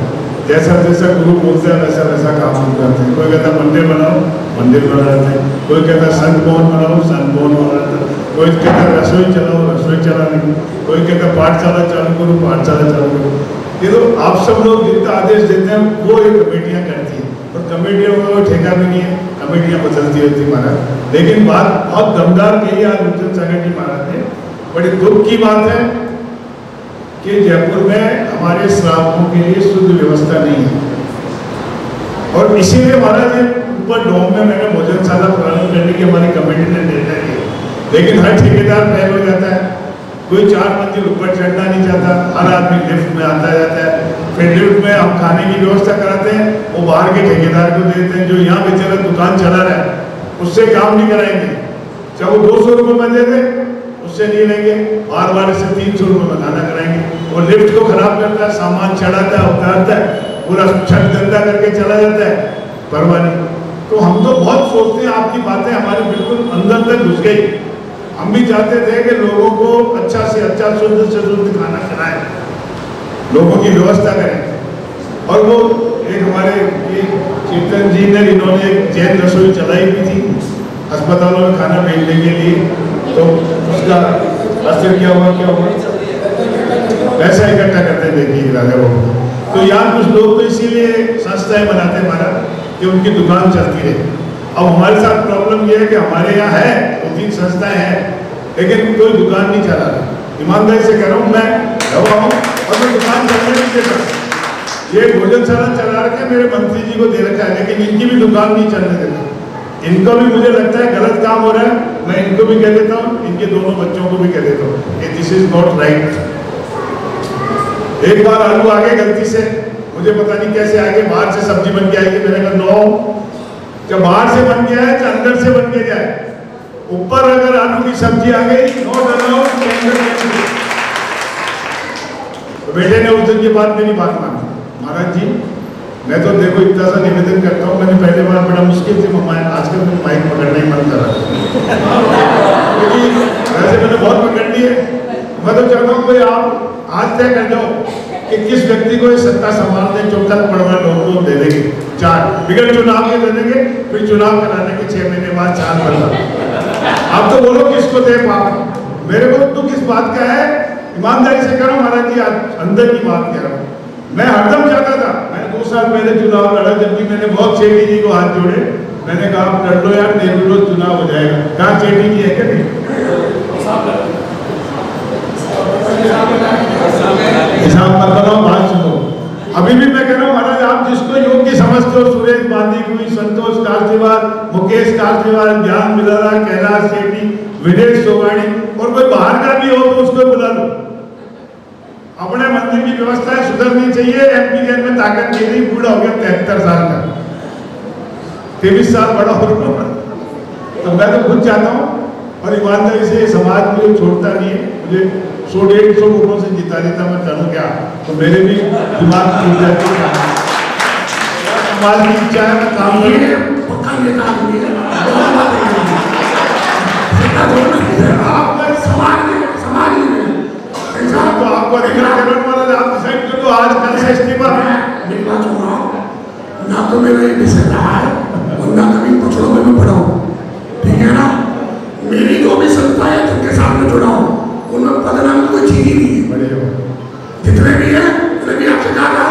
जैसा जैसा गुरु बोलते हैं वैसा वैसा काम हम करते हैं। कोई कहता मंदिर बनाओ, मंदिर बना देते हैं, कोई कहता संत भवन बनाओ, संत भवन बना देते हैं, कोई कहता रसोई चलाओ, रसोई चला नहीं, कोई कहता पाठशाला चालू करो, पाठशाला चालू करो। ये तो आप सब लोग जितना आदेश देते हैं वो ये कमेटियाँ करती हैं, और कमेटियों का कोई ठेका भी नहीं है, कमेटियाँ बदलती होती महाराज। लेकिन बात बहुत दमदार कही आज अर्जुन सागर जी महाराज ने, बड़ी दुख की बात है कि जयपुर में हमारे श्रावकों के लिए शुद्ध व्यवस्था नहीं है, और इसीलिए महाराज ऊपर डोम में मैंने भोजनशाला प्रारंभ करने की हमारी कमेटी ने निर्णय लिया, लेकिन हर ठेकेदार फेल हो जाता है, कोई 4 मंजिल ऊपर चढ़ना नहीं चाहता, हर आदमी लिफ्ट में आता जाता है। फिर लिफ्ट में हम खाने की व्यवस्था कराते हैं, वो बाहर के ठेकेदार को देते हैं, जो यहाँ बेचारा दुकान चला रहा है उससे काम नहीं कराएंगे, चाहे वो 200 रुपये में दे दे उससे नहीं लेंगे, बार बार से 300 रुपये में खाना कराएंगे। और लिफ्ट को खराब करता है, सामान चढ़ाता है, उतारता है, पूरा छत गंदा करके चला जाता है, परवाह नहीं। तो हम तो बहुत सोचते हैं, आपकी बातें हमारे बिल्कुल अंदर तक घुस गई। हम भी चाहते थे कि लोगों को अच्छा से अच्छा शुद्ध से शुद्ध खाना खिलाएं, लोगों की व्यवस्था करें। और वो एक हमारे चेतन जी ने, इन्होंने एक जैन रसोई चलाई भी थी अस्पतालों में खाना भेजने के लिए, तो उसका असर क्या हुआ पैसा इकट्ठा करते देखिए राजा बाबू। तो यहाँ कुछ लोग तो इसीलिए संस्थाएं बनाते हैं हमारा कि उनकी दुकान चलती रहे। अब हमारे साथ प्रॉब्लम ये है कि हमारे यहाँ है 2-3 संस्थाएं हैं, लेकिन कोई दुकान नहीं चला रहा। ईमानदारी से कह रहा हूँ, मैं रहा हूँ और मैं दुकान चलने नहीं देता। ये भोजनशाला चला रखे मेरे मंत्री जी को दे रखा है, लेकिन इनकी भी दुकान नहीं चलने देता। इनको भी मुझे लगता है गलत काम हो रहा है। मैं इनको भी कह देता हूँ, इनके दोनों बच्चों को भी कह देता हूँ कि दिस इज नॉट राइट। एक बार आलू आ गए गलती से, मुझे पता नहीं कैसे आगे, बाहर से सब्जी बन के आएगी। मैंने कहा नो, जब बाहर से बन गया है तो अंदर से बन के जाए। ऊपर अगर आलू की सब्जी आ गई, नो डरो, तो बेटे ने उस दिन के बाद मेरी बात मानी। महाराज जी, मैं तो देखो इतना सा निवेदन करता हूँ, मैंने पहले बार बड़ा मुश्किल से आजकल मैंने माइक पकड़ना ही बंद करा, क्योंकि वैसे मैंने बहुत पकड़ ली है। मैं तो चाहता हूँ भाई आप आज तय कर जाओ कि किस व्यक्ति को ये सत्ता संभालने जो कल पड़वा लोग दे देंगे। 4 बिगड़ चुनाव के दे देंगे, फिर चुनाव कराने के 6 महीने बाद 4 बदला। आप तो बोलो किसको दे पाप। मेरे को दुख इस बात का है, ईमानदारी से करो महाराज जी, अंदर की बात कह रहा हूँ। मैं हरदम चाहता था, मैंने 2 साल पहले चुनाव लड़ा, जब भी मैंने बहुत सेठी जी को हाथ जोड़े, मैंने कहा आप लड़ लो यार, निर्विरोध चुनाव हो जाएगा। कहाँ सेठी जी है क्या नहीं? हिसाब मत बनाओ, बात सुनो। अभी भी मैं कह रहा हूँ महाराज, आप जिसको योग्य समझते हो, सुरेश बांदी हुई, संतोष कारसेवाल, मुकेश कारसेवाल, ज्ञान मिलारा, कैलाश सेठी, विदेश सोगाड़ी, और कोई बाहर का भी हो तो उसको बुला लो। अपने मंदिर की व्यवस्थाएं सुधरनी चाहिए। एमपी जेल में ताकत नहीं रही, बूढ़ा हो गया 73 साल का, 23 साल बड़ा हो गया। तो मैं तो खुद चाहता हूँ, और ईमानदारी से समाज मुझे छोड़ता नहीं है। मुझे 100-150 वोटों से जिता देता, मैं करूँ क्या? तो मेरे भी दिमाग टूट जाती है। समाज की इच्छा है, मैं काम करूँ। पक्का नेता आदमी है, तो आपको अधिकार आप डिसाइड कर लो आज कल से इस्तीफा। मेरी बात सुनो, ना तो मेरा ये विषय रहा है और ना कभी पछड़ों में मैं पढ़ा हूँ, ठीक है ना। मेरी जो भी संस्था है जिनके साथ में जुड़ा हूँ, उनमें पदनाम कोई चीज ही नहीं है। जितने भी है, मैंने भी आपसे कहा,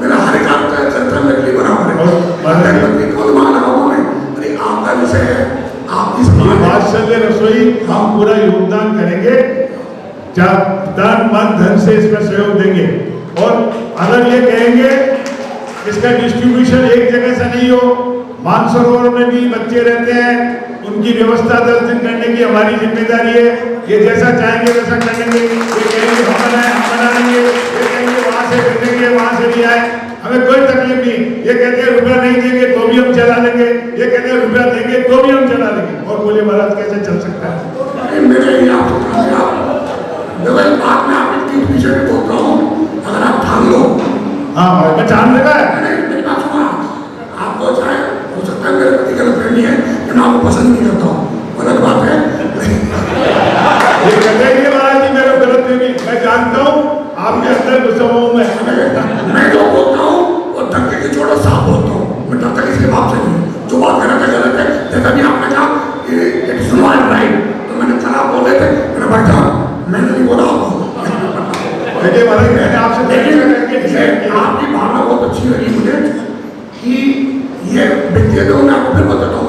मेरा हर एक आपका चर्चा में अगली बराबर है। कौन मान रहा हूँ मैं, अरे आपका विषय है, आप इस वात्सल्य रसोई हम पूरा योगदान करेंगे, तन मन धन से इसमें सहयोग देंगे। और अगर ये कहेंगे इसका डिस्ट्रीब्यूशन एक जगह से नहीं हो, मानसरोवर में भी बच्चे रहते हैं, उनकी व्यवस्था 10 दिन करने की हमारी जिम्मेदारी है। ये जैसा चाहेंगे वैसा करेंगे। ये कहेंगे हम बनाए, हम बना लेंगे, ये कहेंगे वहाँ से भेजेंगे, वहाँ से भी आए, हमें कोई तकलीफ नहीं। ये कहते हैं रुपया नहीं देंगे तो भी हम चला लेंगे, ये कहते हैं रुपया देंगे तो भी हम चला लेंगे। और बोले महाराज कैसे चल सकता है? बात में आपके पीछे भी बोलता हूँ, अगर आप ठान लो। हाँ, मैं ठान लगा है। मेरी बात सुना, आपको चाहे हो सकता है मेरे पति गलत फहमी है, मैं आपको पसंद नहीं करता हूँ, गलत बात है। ये कहते हैं महाराज जी मेरे गलत फहमी, मैं जानता हूँ आपके अंदर गुस्सा हूँ मैं जो बोलता हूँ वो धक्के की छोड़ो साफ बोलता हूँ, मैं डरता किसके बाप से नहीं। जो बात करना था गलत है, जैसा भी आपने कहा इट्स नॉट राइट, तो मैंने खराब बोले थे, मैंने बैठा, मैंने नहीं बोला आपको। देखिए महाराज, मैंने आपसे आपकी भावना बहुत अच्छी लगी मुझे कि ये व्यक्तिगत मैं आपको फिर बताता हूँ,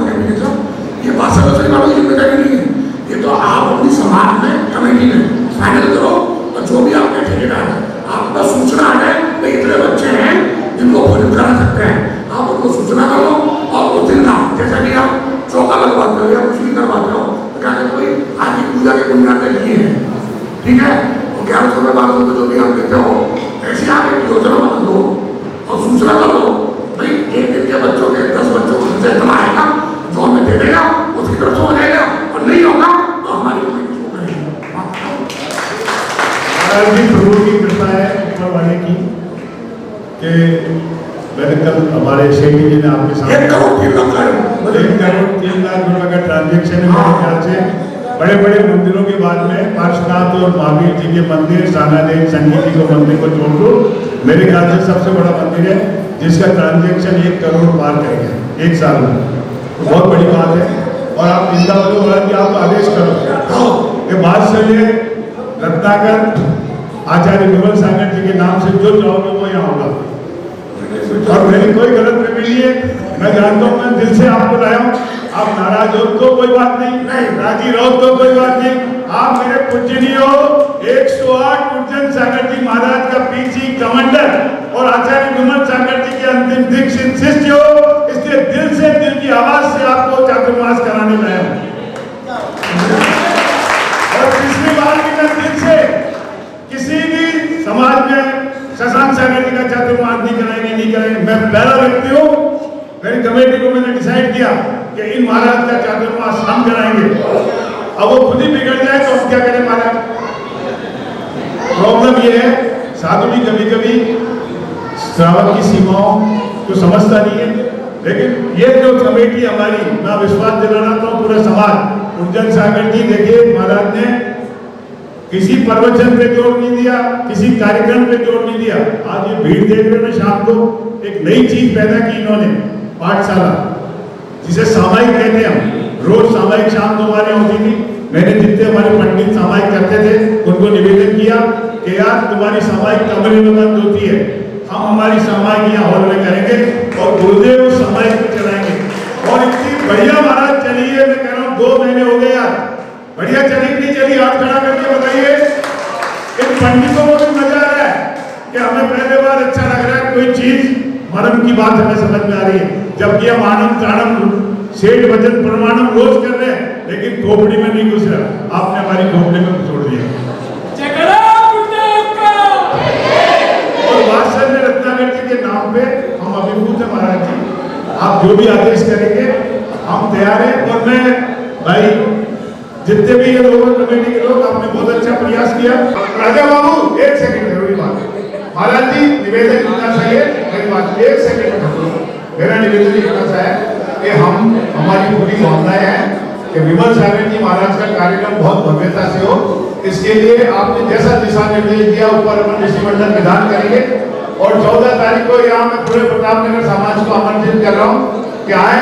ये बात सरस्वती वालों की जिम्मेदारी नहीं है, ये तो आप अपनी समाज में कमेटी में फाइनल करो। और जो भी आपके ठेकेदार है, आपका सूचना आ जाए भाई इतने बच्चे हैं जिनको भोजन करा सकते हैं, आप उनको सूचना करो और उस दिन ना जैसा कि आप चौका लगवाते हो या कुछ भी करवाते हो, तो क्या कहते भाई आज की पूजा की बुनियाद ये है, ठीक है। 1100 में 1200 में जो भी आप देते हो, ऐसी आप एक योजना बना दो और सूचना कर दो भाई एक दिन के बच्चों के 10 बच्चों को इतना आएगा, जो हमें दे देगा उसकी तरफ से हो जाएगा, और नहीं होगा तो हमारी प्रभु की कृपा है ऊपर वाले की कि मैंने कल हमारे शेखी जी ने आपके साथ 1 करोड़ 3 लाख रुपए का ट्रांजेक्शन है मेरे ख्याल से बड़े बड़े मंदिरों के बाद में पार्श्वनाथ और महावीर जी के मंदिर, सानादेव संगीत जी को मंदिर को जोड़ दो, मेरे ख्याल से सबसे बड़ा मंदिर है जिसका ट्रांजेक्शन 1 करोड़ पार कर गया 1 साल में। तो बहुत बड़ी बात है। और आप चिंता करो कि आप आदेश करो कि बादशाह रत्नाकर आचार्य विमल सागर जी के नाम से जो चाहोगे वो यहाँ होगा। और मेरी कोई गलत फहमी नहीं है, मैं जानता हूँ, मैं दिल से आपको लाया हूँ। आप नाराज हो तो कोई बात नहीं, राजी रहो तो कोई बात नहीं। आप मेरे पूजनीय हो, 108 पूजन सागर जी महाराज का पीछी कमांडर और आचार्य विमल सागर जी के अंतिम दीक्षित शिष्य हो, इसलिए दिल से, दिल की आवाज से आपको चातुर्मास कराने में आया हूँ। और पिछली बार भी मैं दिल से किसी भी समाज में शशांक सागर जी का चातुर्मास नहीं कराएंगे। मैं पहला व्यक्ति हूँ, मेरी कमेटी को मैंने डिसाइड किया कि इन महाराज का चातुर्मास हम कराएंगे। अब वो खुद ही बिगड़ जाए तो हम क्या करें महाराज। प्रॉब्लम ये है, साधु भी कभी कभी श्रावक की सीमाओं को समझता नहीं है, लेकिन ये जो कमेटी हमारी, मैं विश्वास दिलाना चाहता हूँ पूरा समाज, पूजन सागर जी देखिए महाराज ने किसी प्रवचन पे जोर नहीं दिया, किसी कार्यक्रम पे जोर नहीं दिया। आज ये भीड़ देख रहे हैं शाम को, एक नई चीज पैदा की इन्होंने, पाठशाला जिसे सामायिक कहते हैं हम। रोज सामायिक शाम को हमारे होती थी। मैंने जितने हमारे पंडित सामायिक करते थे उनको निवेदन किया कि यार तुम्हारी सामायिक कमरे में बंद होती है, हम हमारी सामायिक यहाँ हॉल में करेंगे और गुरुदेव उस सामायिक को चलाएंगे। और इतनी बढ़िया महाराज चली है, मैं कह रहा हूँ 2 महीने हो गए यार, बढ़िया चली नहीं चली, हाथ खड़ा करके बताइए। इन पंडितों को भी मजा आ रहा है कि हमें पहले बार अच्छा लग रहा है, कोई चीज मरम की बात हमें समझ में आ रही है। जबकि हम आनंद ताणम सेठ वचन प्रमाणम रोज कर रहे हैं, लेकिन खोपड़ी में नहीं घुस रहा। आपने हमारी खोपड़ी में छोड़ दिया। और बादशाह ने रत्नाकर जी के नाम पे हम अभिभूत है महाराज जी, आप जो भी आदेश करेंगे हम तैयार हैं। और मैं भाई जितने भी ये लोग कमेटी के लोग, आपने बहुत अच्छा प्रयास किया। राजा बाबू 1 सेकंड, जरूरी बात महाराज जी, निवेदन करना चाहिए। मेरी बात 1 सेकंड, मेरा निवेदन ये करना चाहिए कि हमारी पूरी भावनाएं हैं कि विमल सागर जी महाराज का कार्यक्रम बहुत भव्यता से हो। इसके लिए आपने जैसा दिशा निर्देश दिया ऊपर अपन ऋषिमंडल विधान करेंगे। और 14 तारीख को यहाँ मैं पूरे प्रतापनगर समाज को आमंत्रित कर रहा हूँ कि आए,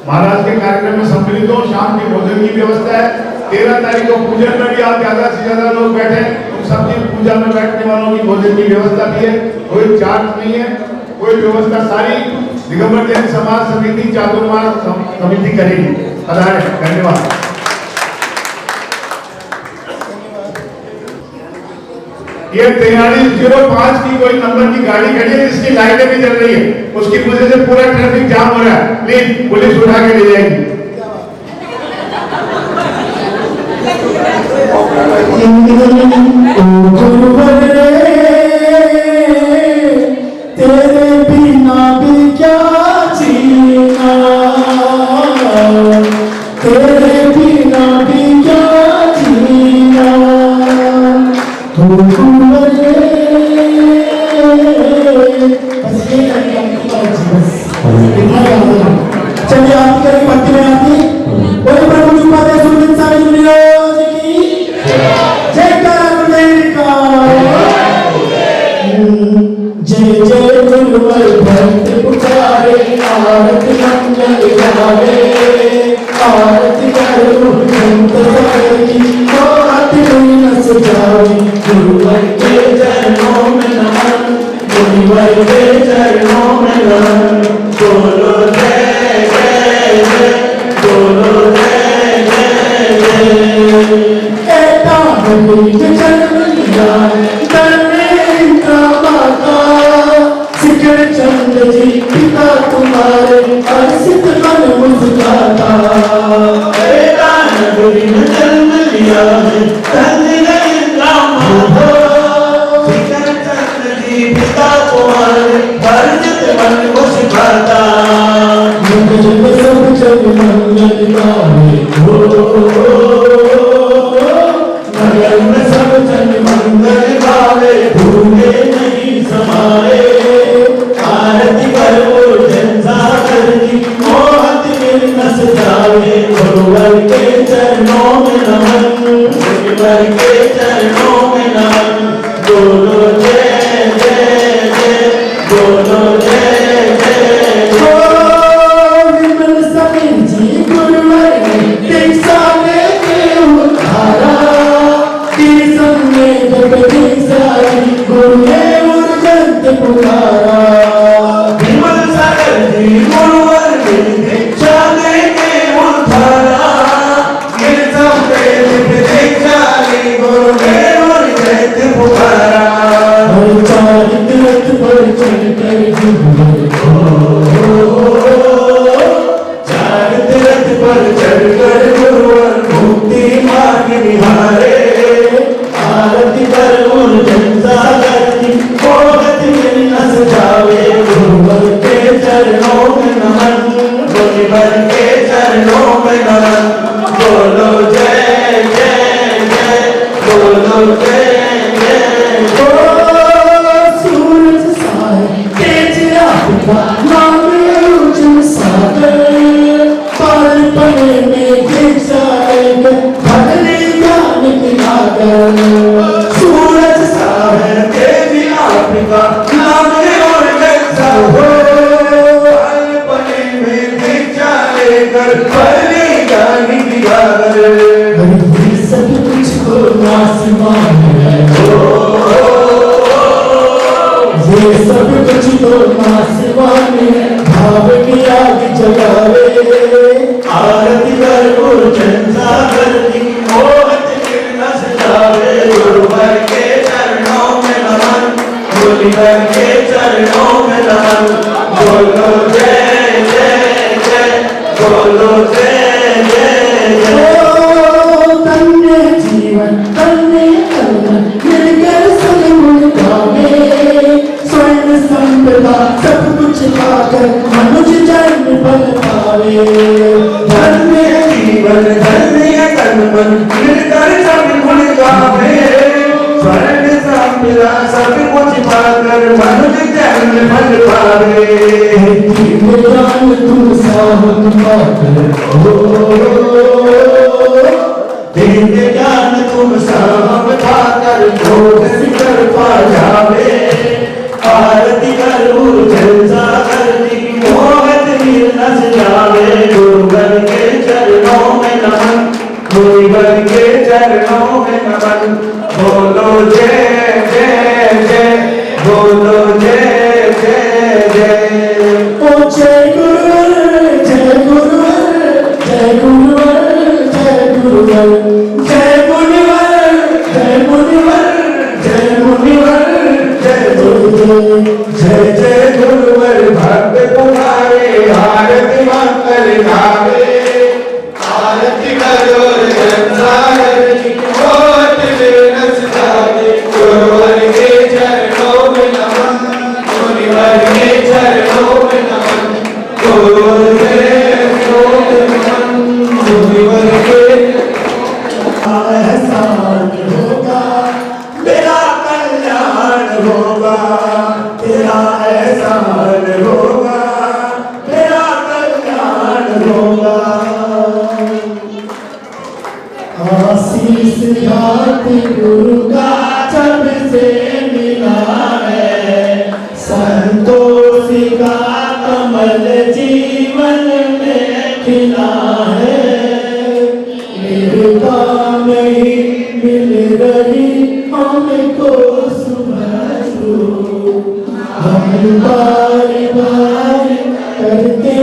महाराज के कार्यक्रम में सम्मिलित हो। शाम की भोजन की व्यवस्था है। 13 तारीख को पूजन में भी आप ज्यादा से ज्यादा लोग बैठे, उन सबकी पूजा में बैठने वालों की भोजन की व्यवस्था भी है, कोई चार्ज नहीं है, कोई व्यवस्था सारी दिगंबर जैन समाज समिति चातुर्मास समिति करेगी। धन्यवाद। ये 4305 की कोई नंबर की गाड़ी खड़ी है जिसकी लाइटें भी जल रही है, उसकी वजह से पूरा ट्रैफिक जाम हो रहा है। प्लीज पुलिस उठा के ले जाएगी। तेरे बिना भी क्या जीना, तेरे बिना भी क्या जीना, तू चलिए आपकी करें भक्ति में आती बोले प्रभु जी पाते सुन सारे निरोज की जय का जय जय गुरुवर भक्त पुकारे, आरती मंगल गावे, आरती करो संत सागर की, आरती कोई न सजावे। गुरुवर के चरणों में नमन, गुरुवर के चरणों में नमन। बोलो जय जय जय, बोलो जय जय जय। ऐता हरि के चरण लिया करने इंद्र माता, सिकड़ चंद्र जी पिता तुम्हारे, हर्षित मन मुस्कुराता। ऐता हरि ने जन्म लिया है धन्य इंद्र माता, सिकड़ चंद्र जी पिता तुम्हारे, हर्षित मन मुस्कुराता। सब जग मंगल गावे, नगर में सब जन मंगल गावे, भूले नहीं समाए। आरती करो जन सागर की, मोहत मिल न सजावे, गुरुवर के चरणों में भर के चरणों में नमन। बोलो जय जय जय, बोलो जय जय जय। विमल समीर जी गुरुवर ने दीक्षा लेके उतारा, तेरे सामने जगदीश सारी गुरु ने उर्जत पुकारा। विमल सागर जी गुरुवर ने दीक्षा लेके उतारा, तेरे सामने दीक्षा ली गुरु ने उर्जत पुकारा। चार तीर्थ पर चढ़ कर गुरुवर चार तीर्थ पर चढ़कर गुरुवर मुक्ति मार्ग निहारे। आरती कर उर्जन सागर की मोहत में न सजावे। गुरुवर के चरणों में नमन, गुरुवर के चरणों में नमन। बोलो जय जय जय, बोलो जय जय जय। सूरज साए तेज आपका नाम उज्जवल सागर, पार पड़े में दीक्षा लेके भगने ज्ञान की नागर। सूरज सागर तेजी आपका नाम और जैसा हो। पलपने में दीक्षा लेकर पहले ज्ञानी दिगार। ये सब कुछ को आसमान है, ये सब कुछ तो आसमान है, भाव की आग जगावे। आरती कर उर्जन सागर की मोहत में न सजावे। गुरुवर के चरणों में नमन, गुरुवर के चरणों में नमन। बोलो जय जय जय, बोलो जय जय जय। धन्य जीवन धन्य कर्म मिलकर सदगुण गावे। स्वर्ण संपदा सब कुछ पाकर मनुष्य जन्म फल पावे। धन्य जीवन धन्य कर्म मिलकर सब गुण गावे। स्वर्ण संपदा सब कुछ पाकर मनुष्य जन्म फल पावे। ज्ञान तुम साहब पाकर दिव्य ज्ञान तुम साहब पाकर भोग शिखर पा जावे। आरती कर उर्जन सागर की मोहत मिल न सजावे। गुरुवर के चरणों में नमन, गुरुवर के चरणों में नमन। बोलो जय जय जय, बोलो जय जय जय। ओ जय गुरुवर जय गुरुवर जय गुरुवर जय गुरुवर जय मुनिवर जय मुनिवर जय मुनिवर जय गुरुवर। जय जय गुरुवर भक्त पुकारे, आरती मंगल गावे। आरती करो जन सागर की मोहत में न सजावे। गुरुवर के चरणों में नमन, मुनिवर के चरणों में नमन। गुरुवर के चरणों में नमन, मुनिवर के। एहसान होगा मेरा कल्याण होगा, तेरा एहसान होगा, मेरा कल्याण होगा। आशीष घाटी गुरु का जब से मिला है, संतोषी का कमल जीवन में खिला है। मिलता नहीं मिल रही हमको सुबह, हम बारी बारी करते